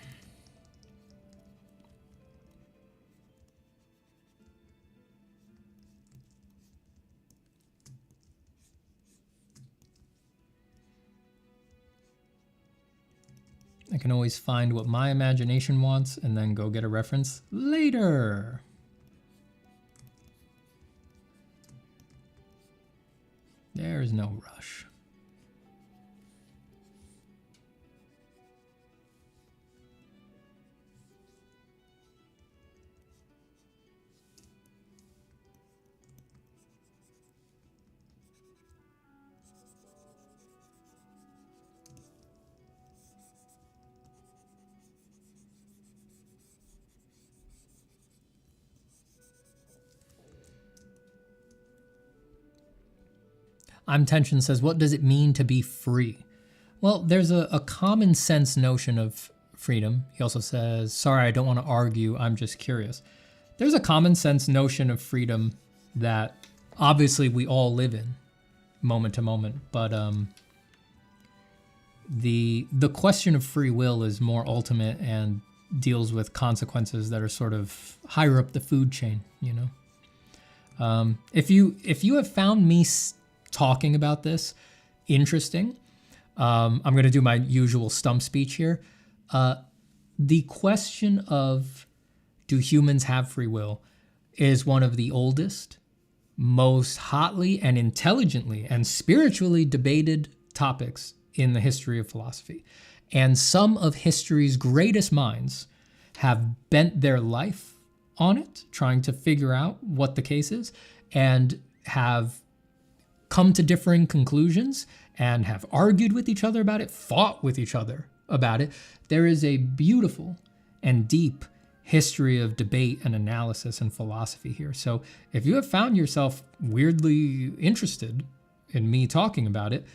I can always find what my imagination wants and then go get a reference later. There's no rush. I'm Tension says, what does it mean to be free? Well, there's a common sense notion of freedom. He also says, sorry, I don't want to argue. I'm just curious. There's a common sense notion of freedom that obviously we all live in moment to moment. But the question of free will is more ultimate and deals with consequences that are sort of higher up the food chain, you know? If you have found me talking about this interesting, I'm going to do my usual stump speech here. The question of do humans have free will is one of the oldest, most hotly and intelligently and spiritually debated topics in the history of philosophy. And some of history's greatest minds have bent their life on it, trying to figure out what the case is, and have come to differing conclusions and have argued with each other about it, fought with each other about it. There is a beautiful and deep history of debate and analysis and philosophy here. So if you have found yourself weirdly interested in me talking about it,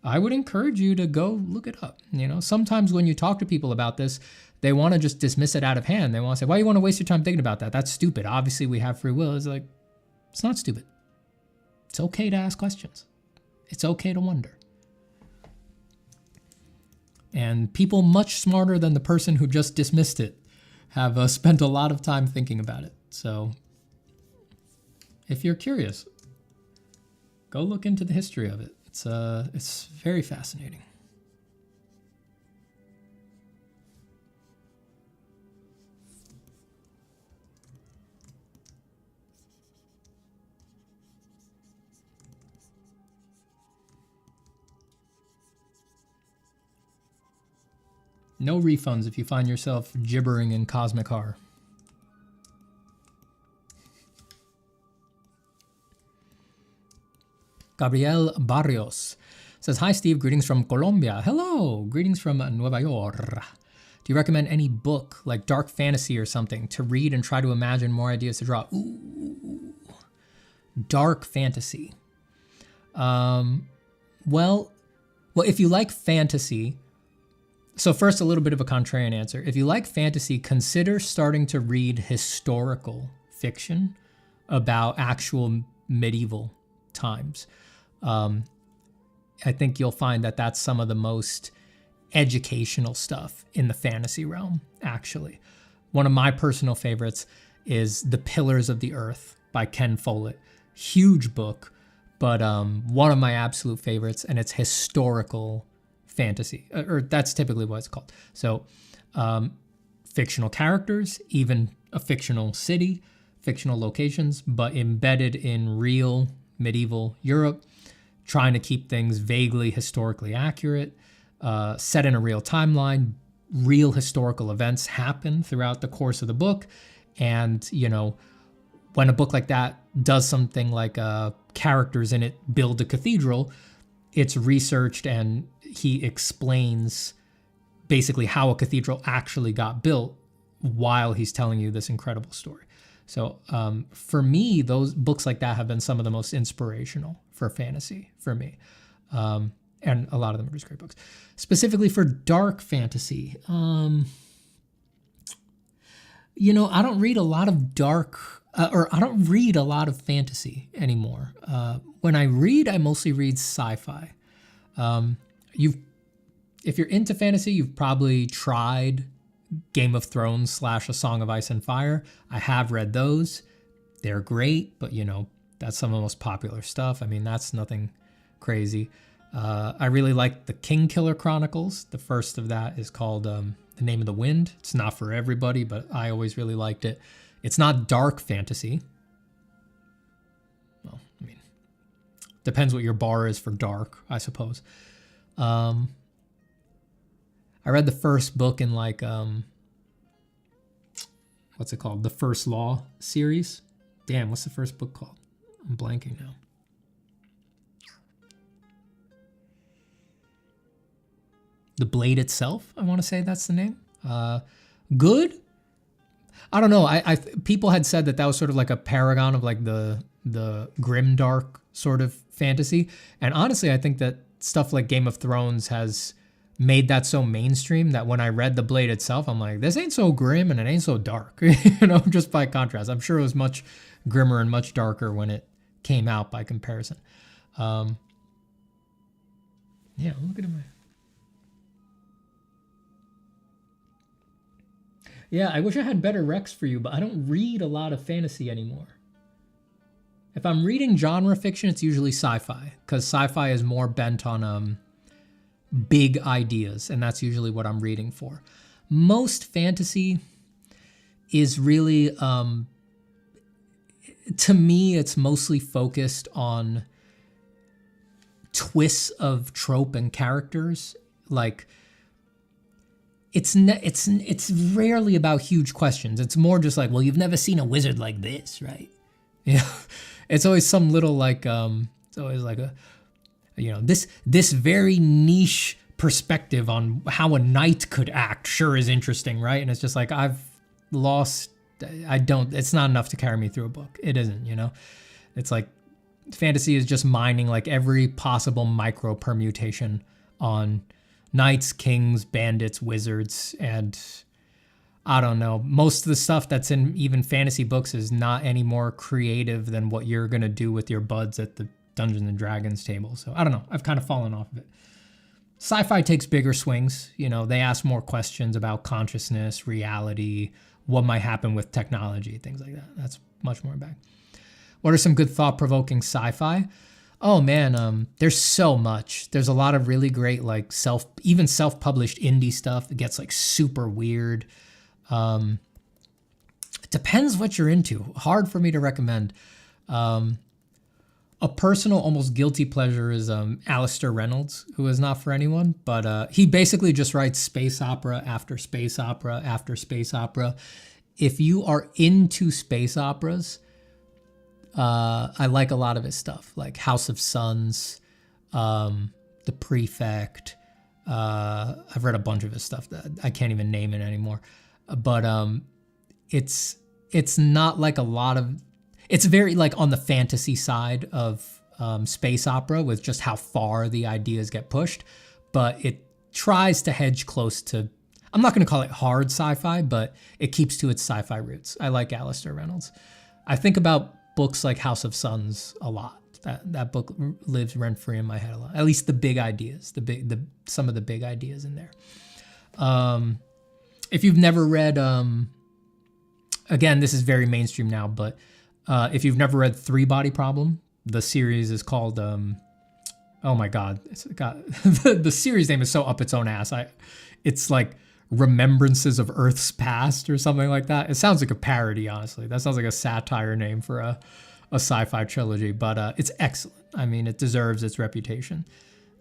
I would encourage you to go look it up. You know, sometimes when you talk to people about this, they want to just dismiss it out of hand. They want to say, why do you want to waste your time thinking about that? That's stupid. Obviously we have free will. It's like, it's not stupid. It's okay to ask questions. It's okay to wonder. And people much smarter than the person who just dismissed it have spent a lot of time thinking about it. So if you're curious, go look into the history of it. It's very fascinating. No refunds if you find yourself gibbering in Cosmic Horror. Gabriel Barrios says, hi, Steve. Greetings from Colombia. Hello. Greetings from Nueva York. Do you recommend any book like dark fantasy or something to read and try to imagine more ideas to draw? Ooh, dark fantasy. Well, if you like fantasy, so first, a little bit of a contrarian answer. If you like fantasy, consider starting to read historical fiction about actual medieval times. I think you'll find that that's some of the most educational stuff in the fantasy realm, actually. One of my personal favorites is The Pillars of the Earth by Ken Follett. Huge book, but one of my absolute favorites, and it's historical fantasy, or that's typically what it's called. So fictional characters, even a fictional city, fictional locations, but embedded in real medieval Europe, trying to keep things vaguely historically accurate, set in a real timeline. Real historical events happen throughout the course of the book. And, you know, when a book like that does something like characters in it build a cathedral, it's researched and he explains basically how a cathedral actually got built while he's telling you this incredible story. So for me, those books like that have been some of the most inspirational for fantasy for me. And a lot of them are just great books. Specifically for dark fantasy, you know, I don't read a lot of I don't read a lot of fantasy anymore. When I read, I mostly read sci-fi. If you're into fantasy, you've probably tried Game of Thrones / A Song of Ice and Fire. I have read those. They're great, but you know, that's some of the most popular stuff. I mean, that's nothing crazy. I really like the Kingkiller Chronicles. The first of that is called The Name of the Wind. It's not for everybody, but I always really liked it. It's not dark fantasy. Well, I mean, depends what your bar is for dark, I suppose. I read the first book in like, what's it called? The First Law series. Damn, what's the first book called? I'm blanking now. The Blade Itself, I want to say that's the name. Good. I don't know. People had said that was sort of like a paragon of like the the grimdark sort of fantasy. And honestly, I think that stuff like Game of Thrones has made that so mainstream that when I read The Blade itself, I'm like, this ain't so grim and it ain't so dark, just by contrast. I'm sure it was much grimmer and much darker when it came out by comparison. Yeah, look at him. Yeah, I wish I had better recs for you, but I don't read a lot of fantasy anymore. If I'm reading genre fiction, it's usually sci-fi, because sci-fi is more bent on big ideas, and that's usually what I'm reading for. Most fantasy is really, to me, it's mostly focused on twists of trope and characters. Like, it's rarely about huge questions. It's more just like, well, you've never seen a wizard like this, right? Yeah, it's always some little like, it's always like this very niche perspective on how a knight could act sure is interesting, right? And it's just like, it's not enough to carry me through a book. It isn't, It's like fantasy is just mining like every possible micro permutation on knights, kings, bandits, wizards, and I don't know. Most of the stuff that's in even fantasy books is not any more creative than what you're going to do with your buds at the Dungeons and Dragons table. So I don't know. I've kind of fallen off of it. Sci-fi takes bigger swings. They ask more questions about consciousness, reality, what might happen with technology, things like that. That's much more back. What are some good thought-provoking sci-fi? Oh man, there's so much. There's a lot of really great like self-published indie stuff. It gets like super weird. It depends what you're into. Hard for me to recommend. A personal, almost guilty pleasure is Alastair Reynolds, who is not for anyone, but he basically just writes space opera after space opera after space opera. If you are into space operas, I like a lot of his stuff, like House of Suns, The Prefect. I've read a bunch of his stuff that I can't even name it anymore. But it's not like a lot of... It's very like on the fantasy side of space opera with just how far the ideas get pushed. But it tries to hedge close to... I'm not going to call it hard sci-fi, but it keeps to its sci-fi roots. I like Alastair Reynolds. I think about books like House of Suns a lot. That book lives rent-free in my head a lot. At least the big ideas, some of the big ideas in there. If you've never read, again, this is very mainstream now, but if you've never read Three Body Problem, the series is called, oh my God, the series name is so up its own ass. It's like Remembrances of Earth's Past or something like that. It sounds like a parody, honestly. That sounds like a satire name for a sci-fi trilogy, but it's excellent. I mean, it deserves its reputation.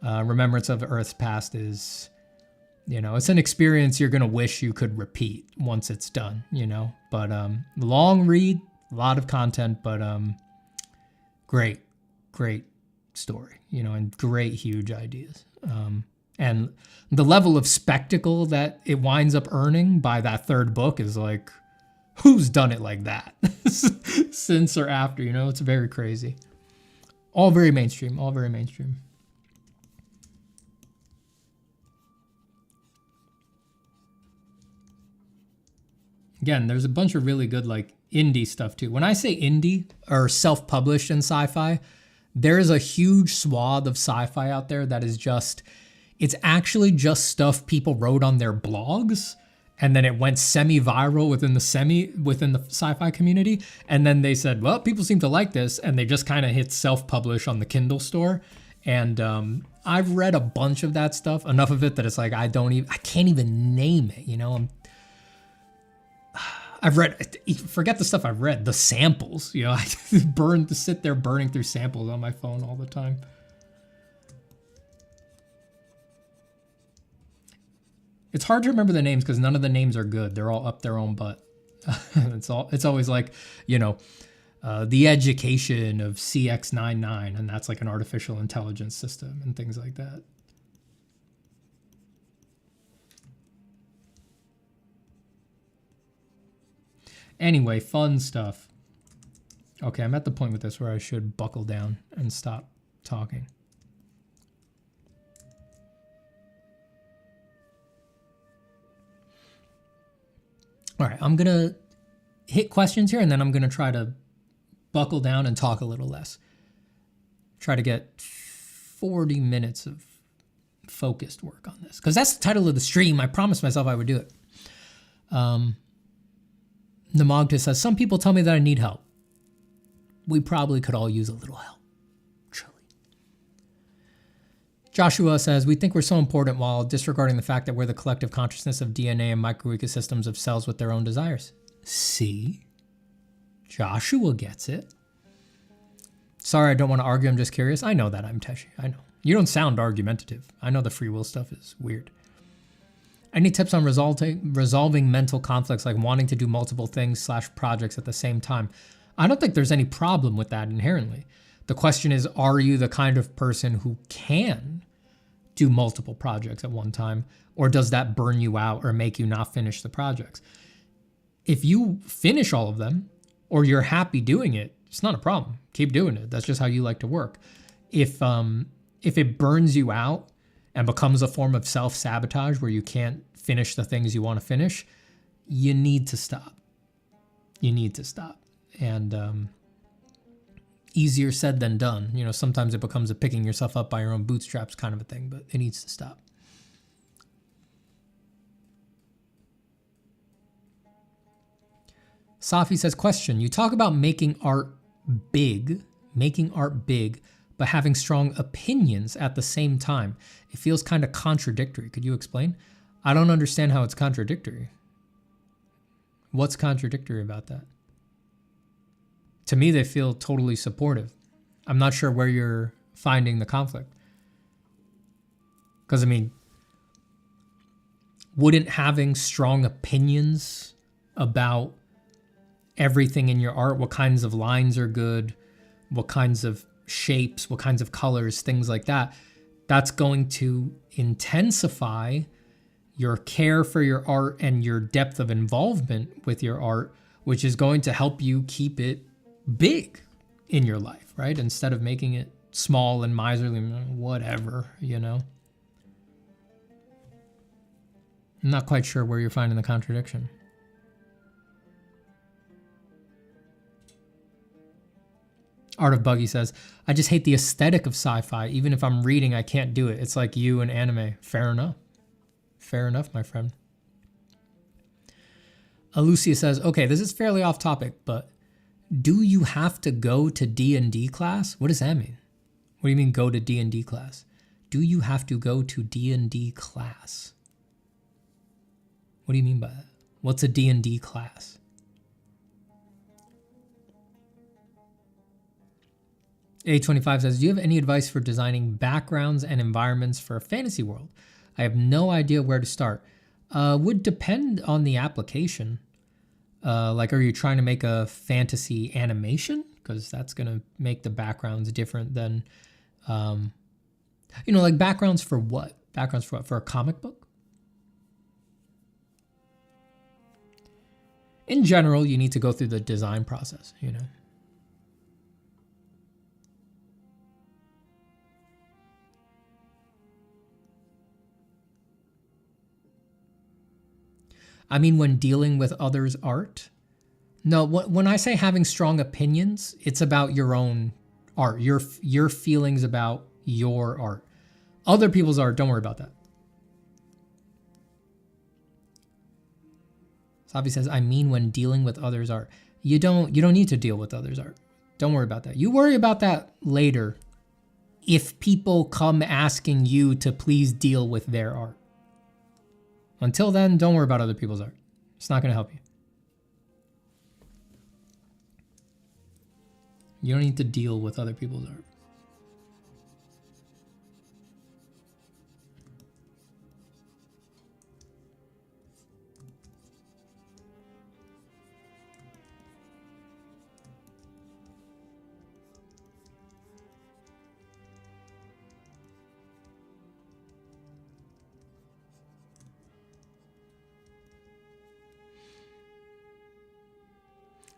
Remembrance of Earth's Past is, it's an experience you're going to wish you could repeat once it's done, But long read, a lot of content, but great story, and great, huge ideas. And the level of spectacle that it winds up earning by that third book is like, who's done it like that since or after, it's very crazy. All very mainstream. Again, there's a bunch of really good like indie stuff too. When I say indie or self-published in sci-fi, there is a huge swath of sci-fi out there that is just... It's actually just stuff people wrote on their blogs, and then it went semi-viral within the sci-fi community. And then they said, well, people seem to like this, and they just kind of hit self-publish on the Kindle store. And I've read a bunch of that stuff, enough of it that it's like I can't even name it. I've read, forget the stuff I've read, the samples. I sit there burning through samples on my phone all the time. It's hard to remember the names because none of the names are good. They're all up their own butt. It's always like, the education of CX99, and that's like an artificial intelligence system and things like that. Anyway, fun stuff. Okay, I'm at the point with this where I should buckle down and stop talking. All right, I'm going to hit questions here, and then I'm going to try to buckle down and talk a little less. Try to get 40 minutes of focused work on this, because that's the title of the stream. I promised myself I would do it. Namagda says, some people tell me that I need help. We probably could all use a little help. Truly. Joshua says, we think we're so important while disregarding the fact that we're the collective consciousness of DNA and microecosystems of cells with their own desires. See? Joshua gets it. Sorry, I don't want to argue. I'm just curious. I know that, I'm Teshi. I know. You don't sound argumentative. I know the free will stuff is weird. Any tips on resolving mental conflicts, like wanting to do multiple things / projects at the same time? I don't think there's any problem with that inherently. The question is, are you the kind of person who can do multiple projects at one time, or does that burn you out or make you not finish the projects? If you finish all of them, or you're happy doing it, it's not a problem. Keep doing it. That's just how you like to work. If it burns you out and becomes a form of self-sabotage where you can't finish the things you want to finish, you need to stop. You need to stop. And easier said than done. You know, sometimes it becomes a picking yourself up by your own bootstraps kind of a thing, but it needs to stop. Safi says, question, you talk about making art big, but having strong opinions at the same time. It feels kind of contradictory. Could you explain? I don't understand how it's contradictory. What's contradictory about that? To me, they feel totally supportive. I'm not sure where you're finding the conflict. Because, I mean, wouldn't having strong opinions about everything in your art, what kinds of lines are good, what kinds of shapes, what kinds of colors, things like that, that's going to intensify your care for your art and your depth of involvement with your art, which is going to help you keep it big in your life, right? Instead of making it small and miserly, whatever, you know? I'm not quite sure where you're finding the contradiction. Art of Buggy says, I just hate the aesthetic of sci-fi. Even if I'm reading, I can't do it. It's like you and anime. Fair enough. Fair enough, my friend. Alucia says, okay, this is fairly off topic, but do you have to go to D&D class? What does that mean? What do you mean go to D&D class? Do you have to go to D&D class? What do you mean by that? What's a D&D class? A25 says, do you have any advice for designing backgrounds and environments for a fantasy world? I have no idea where to start. Would depend on the application. Like, are you trying to make a fantasy animation? Because that's going to make the backgrounds different than, like backgrounds for what? Backgrounds for what? For a comic book? In general, you need to go through the design process, you know. I mean, when dealing with others' art? No, when I say having strong opinions, it's about your own art, your feelings about your art. Other people's art, don't worry about that. Savi says, I mean when dealing with others' art. You don't need to deal with others' art. Don't worry about that. You worry about that later if people come asking you to please deal with their art. Until then, don't worry about other people's art. It's not going to help you. You don't need to deal with other people's art.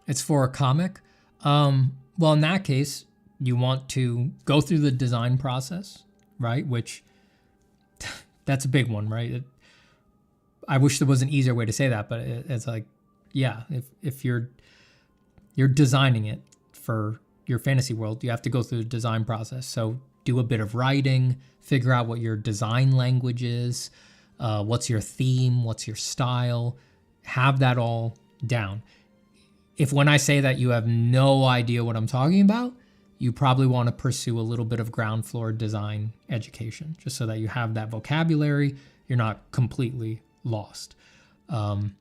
It's for a comic. Well, in that case, you want to go through the design process, right? Which that's a big one, right? I wish there was an easier way to say that, but it's like, yeah, if you're designing it for your fantasy world, you have to go through the design process. So do a bit of writing, figure out what your design language is, what's your theme, what's your style, have that all down. If when I say that you have no idea what I'm talking about, you probably want to pursue a little bit of ground floor design education, just so that you have that vocabulary, you're not completely lost. You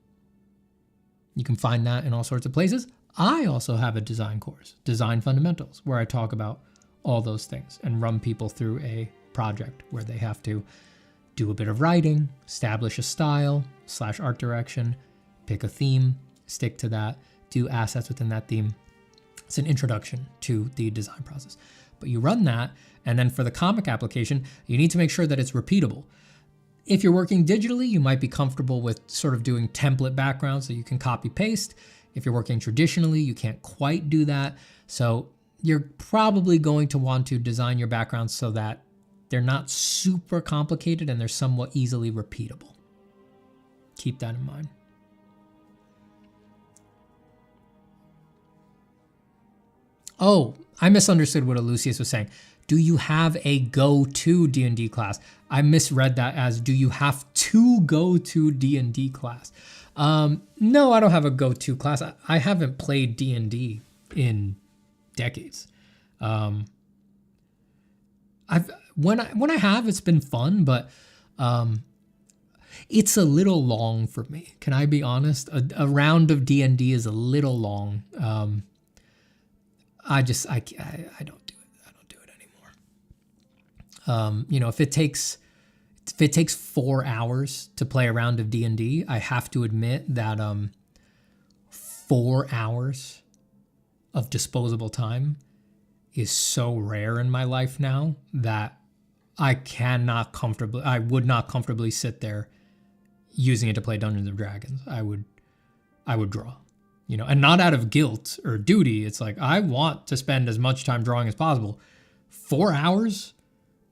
can find that in all sorts of places. I also have a design course, Design Fundamentals, where I talk about all those things and run people through a project where they have to do a bit of writing, establish a style / art direction, pick a theme, stick to that, do assets within that theme. It's an introduction to the design process. But you run that, and then for the comic application, you need to make sure that it's repeatable. If you're working digitally, you might be comfortable with sort of doing template backgrounds so you can copy paste. If you're working traditionally, you can't quite do that. So you're probably going to want to design your backgrounds so that they're not super complicated and they're somewhat easily repeatable. Keep that in mind. Oh, I misunderstood what Lucius was saying. Do you have a go-to D&D class? I misread that as, do you have to go to D&D class? No, I don't have a go-to class. I haven't played D&D in decades. When I have, it's been fun, but it's a little long for me. Can I be honest? A round of D&D is a little long. I don't do it. I don't do it anymore. If it takes 4 hours to play a round of D&D, I have to admit that 4 hours of disposable time is so rare in my life now that I would not comfortably sit there using it to play Dungeons and Dragons. I would draw. And not out of guilt or duty. It's like, I want to spend as much time drawing as possible. 4 hours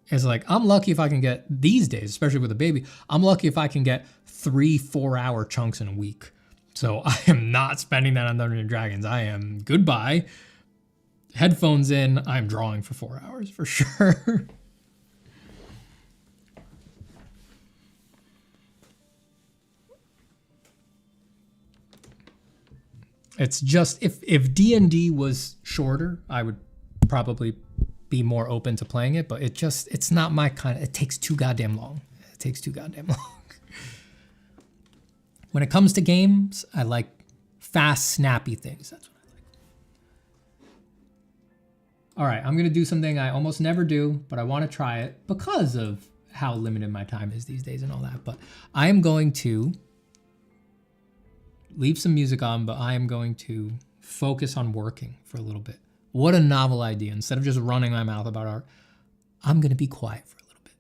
is like, I'm lucky if I can get, these days, especially with a baby, I'm lucky if I can get 3-4 hour chunks in a week. So I am not spending that on Dungeons and Dragons. I am goodbye. Headphones in, I'm drawing for 4 hours for sure. It's just, if D&D was shorter, I would probably be more open to playing it, but it's not my kind of, it takes too goddamn long. When it comes to games, I like fast, snappy things. That's what I like. All right, I'm going to do something I almost never do, but I want to try it because of how limited my time is these days and all that. But I am going to leave some music on, but I am going to focus on working for a little bit. What a novel idea. Instead of just running my mouth about art, I'm going to be quiet for a little bit.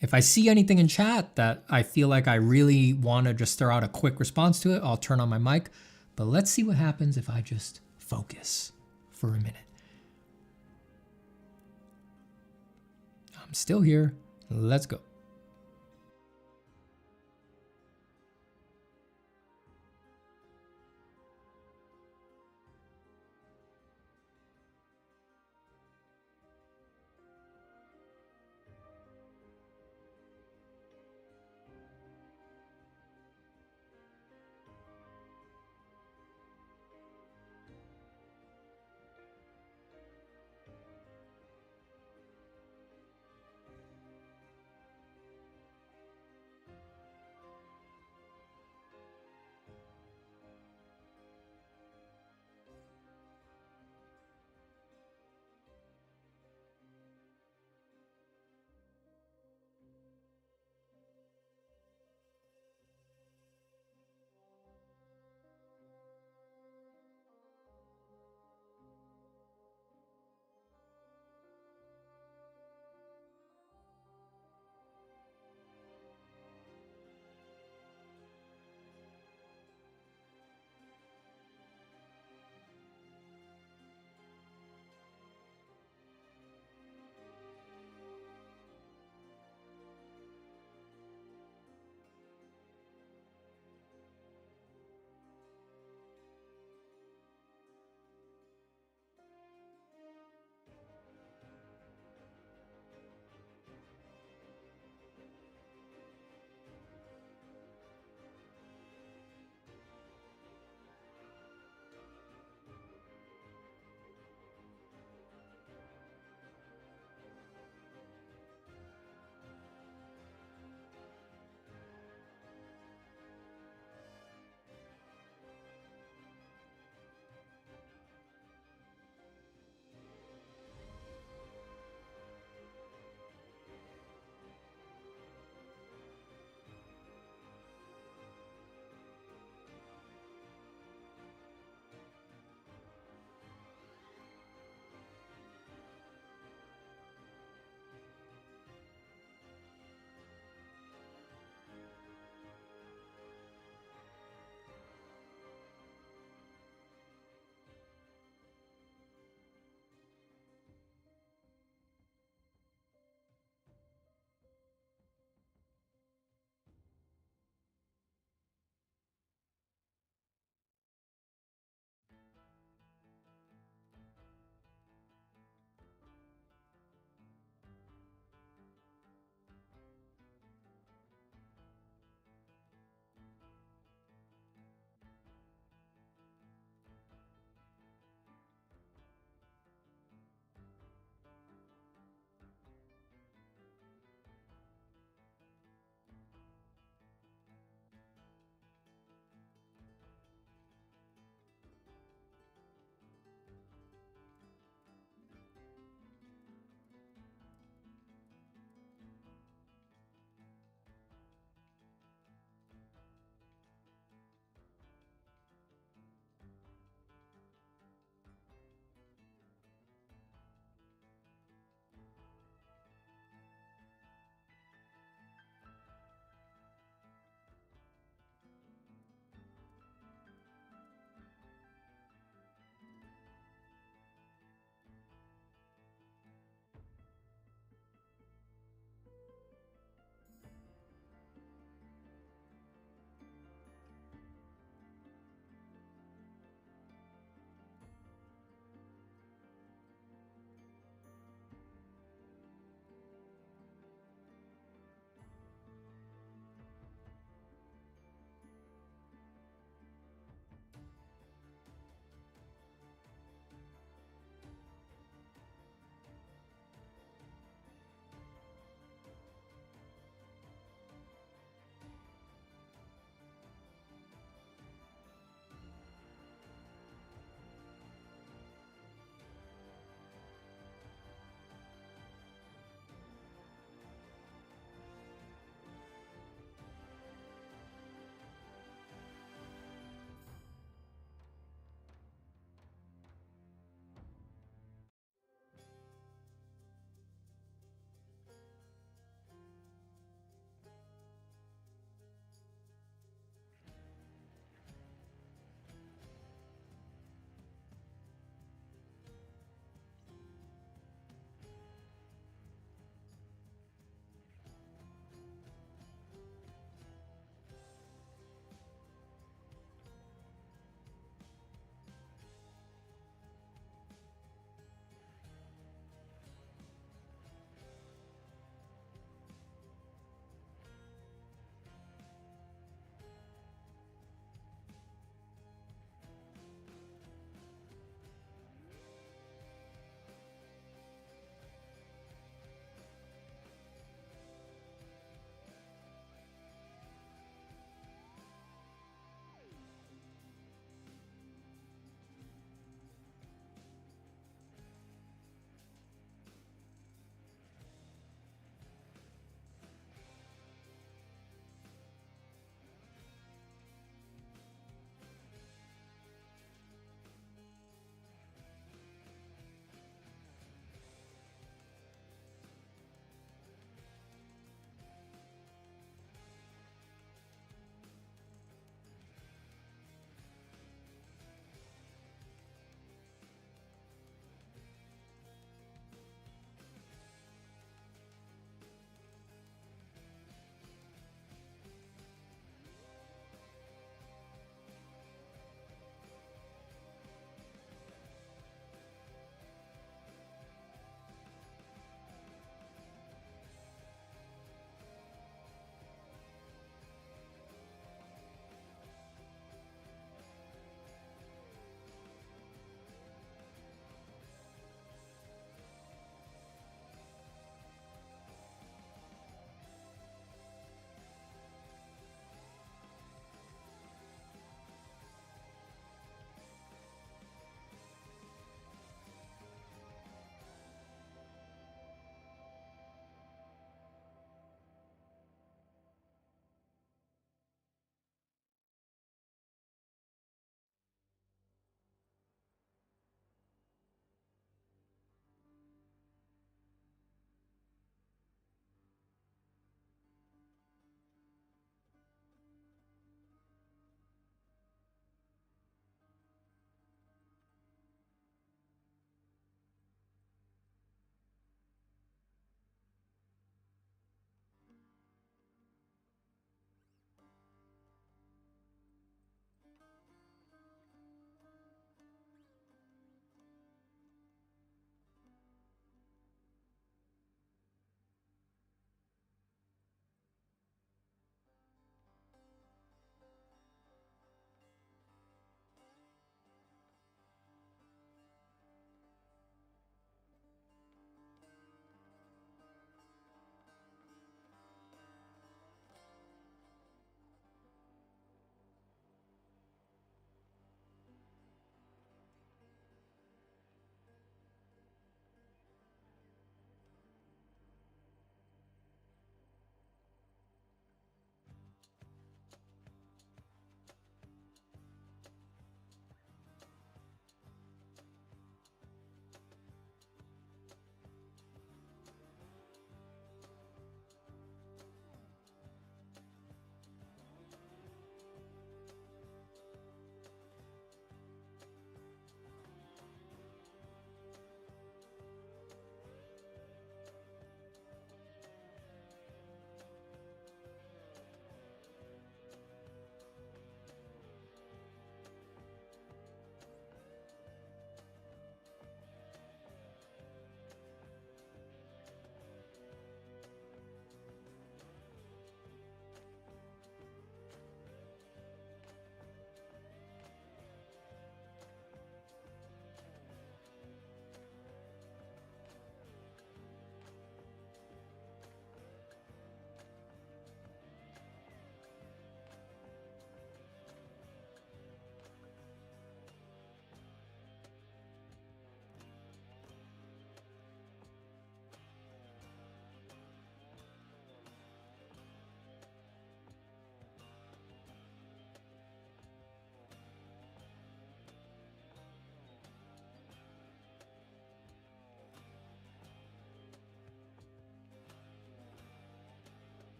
If I see anything in chat that I feel like I really want to just throw out a quick response to it, I'll turn on my mic. But let's see what happens if I just focus for a minute. I'm still here. Let's go.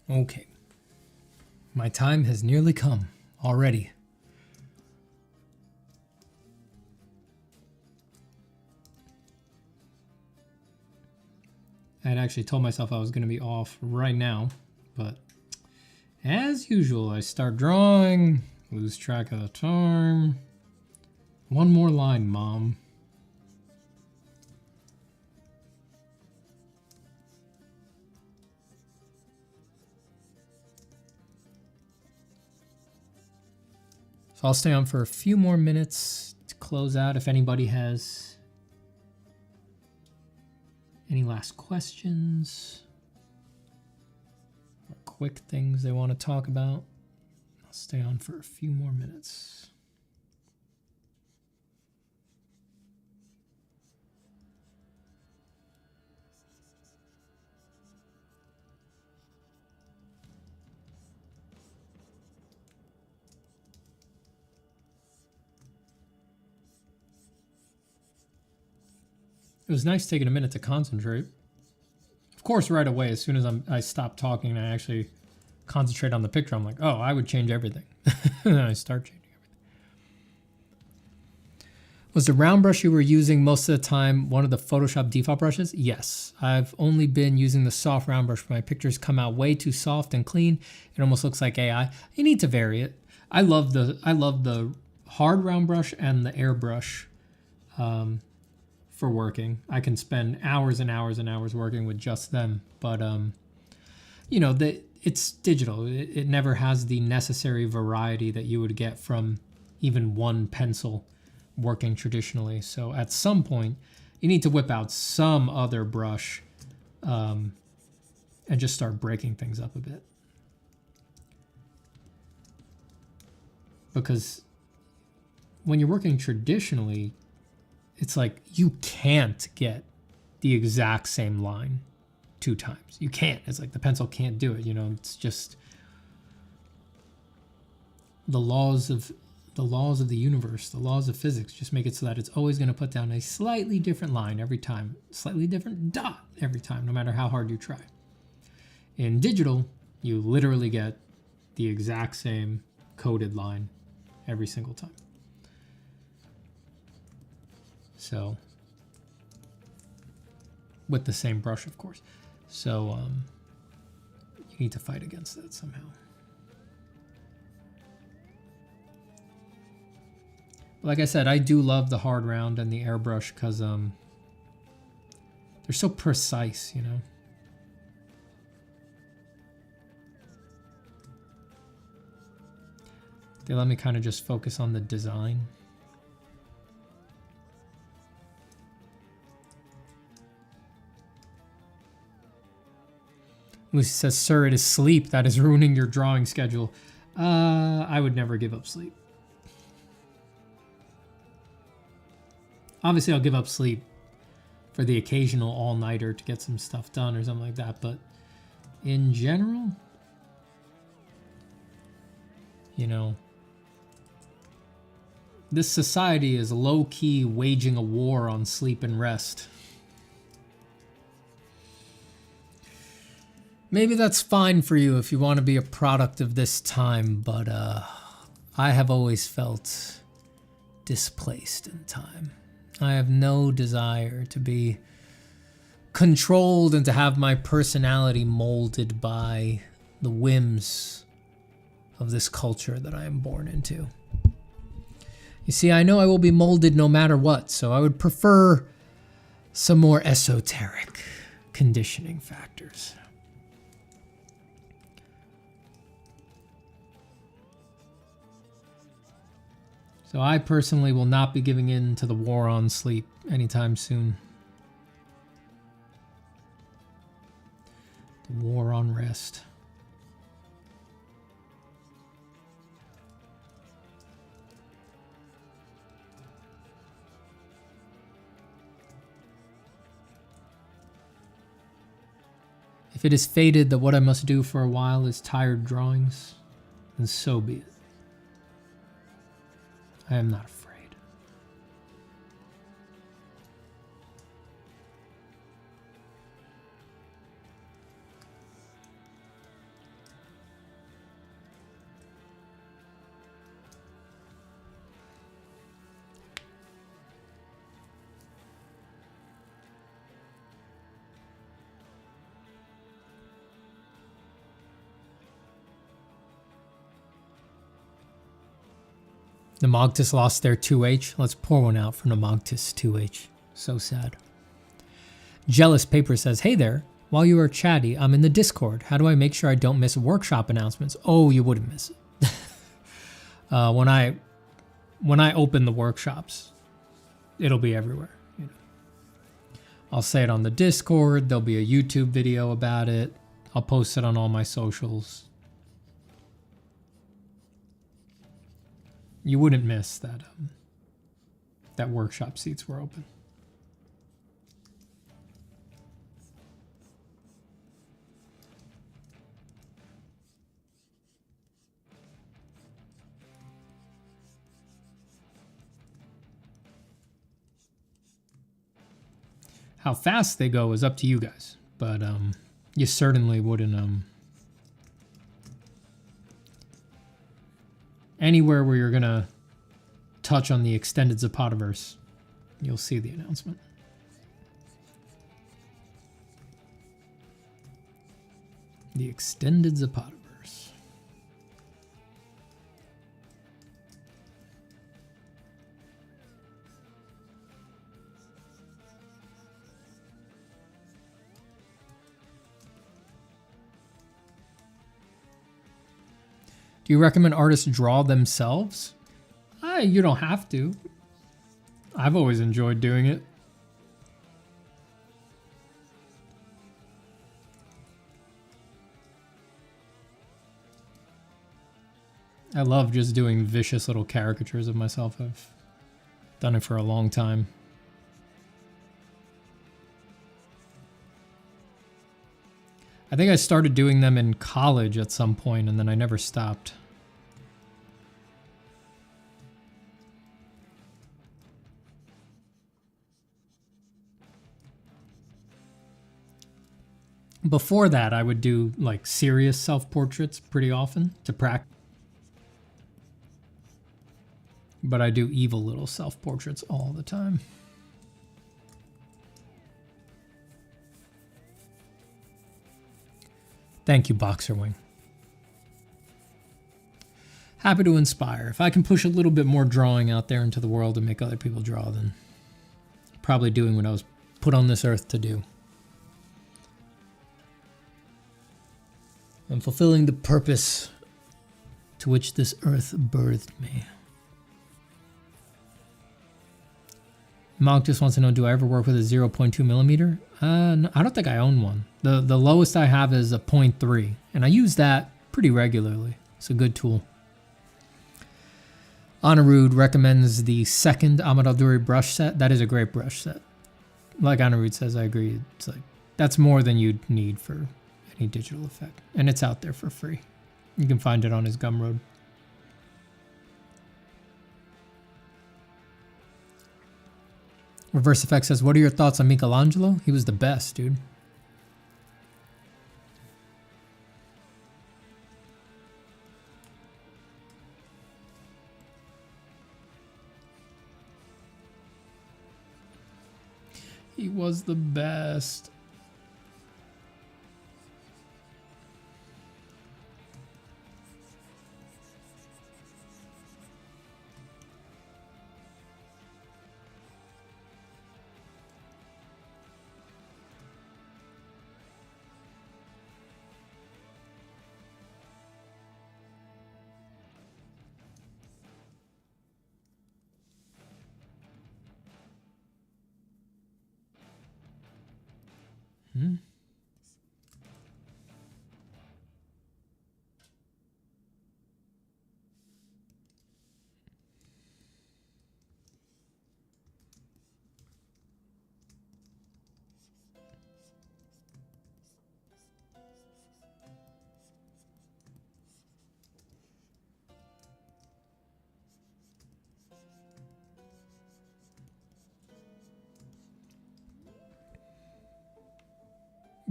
Okay. My time has nearly come already. I had actually told myself I was going to be off right now, but as usual, I start drawing, lose track of the time. One more line, Mom. So I'll stay on for a few more minutes to close out if anybody has any last questions or quick things they want to talk about. I'll stay on for a few more minutes. It was nice taking a minute to concentrate. Of course, right away, as soon as I stop talking and I actually concentrate on the picture, I'm like, oh, I would change everything. And then I start changing everything. Was the round brush you were using most of the time one of the Photoshop default brushes? Yes. I've only been using the soft round brush. My pictures come out way too soft and clean. It almost looks like AI. You need to vary it. I love the hard round brush and the airbrush. For working. I can spend hours and hours and hours working with just them, but you know, it's digital. It never has the necessary variety that you would get from even one pencil working traditionally. So at some point you need to whip out some other brush and just start breaking things up a bit, because when you're working traditionally, it's like you can't get the exact same line 2 times. You can't. It's like the pencil can't do it. You know, it's just the laws of the universe, the laws of physics just make it so that it's always going to put down a slightly different line every time, slightly different dot every time, no matter how hard you try. In digital, you literally get the exact same coded line every single time. So, with the same brush, of course. So, you need to fight against that somehow. Like I said, I do love the hard round and the airbrush because they're so precise, you know. They let me kind of just focus on the design. Lucy says, sir, it is sleep that is ruining your drawing schedule. I would never give up sleep. Obviously, I'll give up sleep for the occasional all-nighter to get some stuff done or something like that. But in general, you know, this society is low-key waging a war on sleep and rest. Maybe that's fine for you if you want to be a product of this time, but I have always felt displaced in time. I have no desire to be controlled and to have my personality molded by the whims of this culture that I am born into. You see, I know I will be molded no matter what, so I would prefer some more esoteric conditioning factors. So I personally will not be giving in to the war on sleep anytime soon. The war on rest. If it is fated that what I must do for a while is tired drawings, then so be it. I am not afraid. Nemogtis lost their 2H. Let's pour one out for Nemogtis 2H. So sad. Jealous Paper says, hey there. While you are chatty, I'm in the Discord. How do I make sure I don't miss workshop announcements? Oh, you wouldn't miss it. When I open the workshops, it'll be everywhere. You know. I'll say it on the Discord. There'll be a YouTube video about it. I'll post it on all my socials. You wouldn't miss that that workshop seats were open. How fast they go is up to you guys, but you certainly wouldn't anywhere where you're gonna touch on the extended Zapodiverse, you'll see the announcement. The extended Zapodiverse. Do you recommend artists draw themselves? You don't have to. I've always enjoyed doing it. I love just doing vicious little caricatures of myself. I've done it for a long time. I think I started doing them in college at some point, and then I never stopped. Before that, I would do like serious self-portraits pretty often to practice. But I do evil little self-portraits all the time. Thank you, Boxerwing. Happy to inspire. If I can push a little bit more drawing out there into the world and make other people draw, then probably doing what I was put on this earth to do. I'm fulfilling the purpose to which this earth birthed me. Monk just wants to know, do I ever work with a 0.2 millimeter? No, I don't think I own one. The lowest I have is a 0.3, and I use that pretty regularly. It's a good tool. Anirudh recommends the second Ahmad Al-Duri brush set. That is a great brush set. Like Anirudh says, I agree. It's like, that's more than you'd need for any digital effect. And it's out there for free. You can find it on his Gumroad. Reverse Effect says, what are your thoughts on Michelangelo? He was the best, dude. He was the best. Hmm.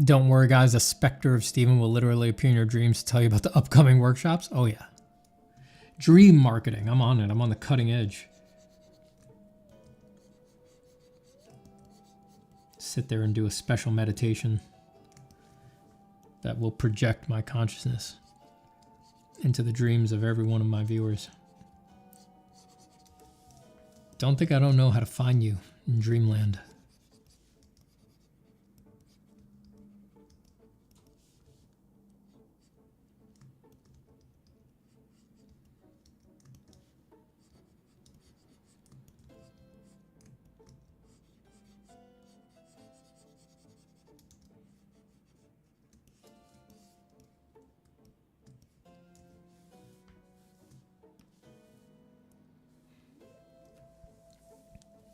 Don't worry, guys. A specter of Steven will literally appear in your dreams to tell you about the upcoming workshops. Oh, yeah. Dream marketing. I'm on it. I'm on the cutting edge. Sit there and do a special meditation that will project my consciousness into the dreams of every one of my viewers. Don't think I don't know how to find you in Dreamland.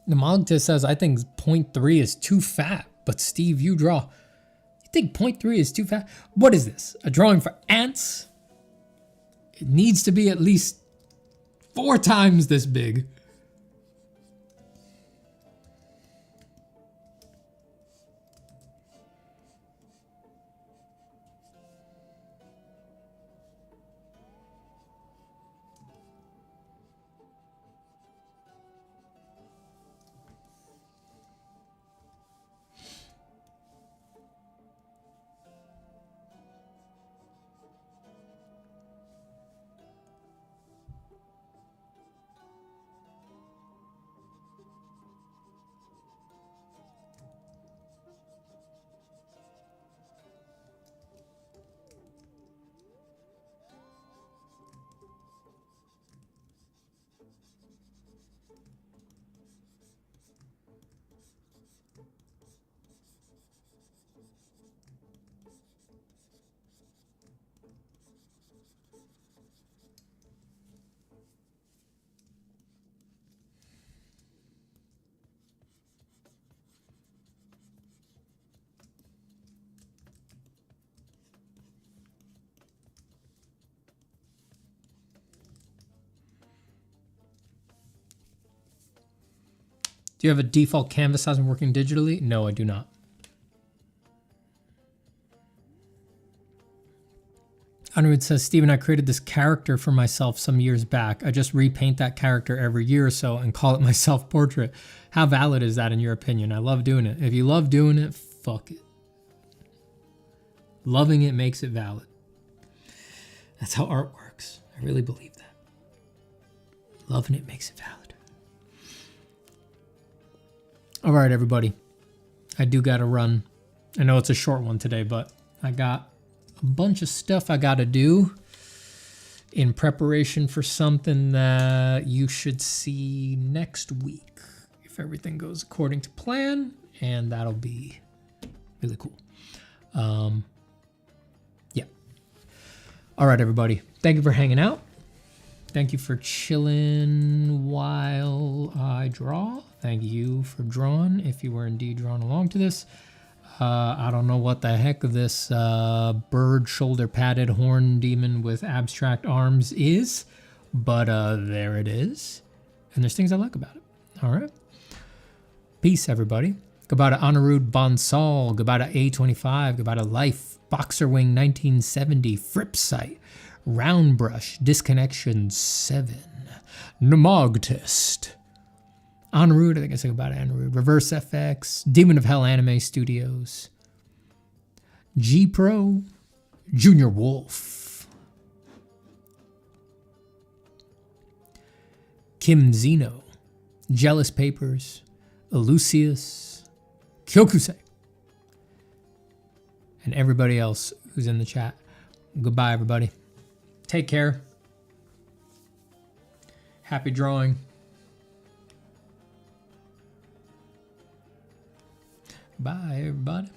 Namagta says, I think 0.3 is too fat, but Steve, you draw. You think 0.3 is too fat? What is this? A drawing for ants? It needs to be at least 4 times this big. Do you have a default canvas size when working digitally? No, I do not. Anirudh says, Steven, I created this character for myself some years back. I just repaint that character every year or so and call it my self-portrait. How valid is that in your opinion? I love doing it. If you love doing it, fuck it. Loving it makes it valid. That's how art works. I really believe that. Loving it makes it valid. All right, everybody. I do got to run. I know it's a short one today, but I got a bunch of stuff I got to do in preparation for something that you should see next week if everything goes according to plan, and that'll be really cool. Yeah. All right, everybody. Thank you for hanging out. Thank you for chilling while I draw. Thank you for drawing, if you were indeed drawn along to this. I don't know what the heck this bird shoulder-padded horn demon with abstract arms is, but there it is. And there's things I like about it. All right. Peace, everybody. Goodbye to Anirudh Bansal. Goodbye to A25. Goodbye to Life. Boxerwing 1970. Fripsite. Round Brush, Disconnection 7, Namagtist, Anirudh, I think I said goodbye to Anirudh, Reverse FX, Demon of Hell Anime Studios, G Pro, Junior Wolf, Kim Zeno, Jealous Papers, Elucius, Kyokusei, and everybody else who's in the chat. Goodbye, everybody. Take care. Happy drawing. Bye, everybody.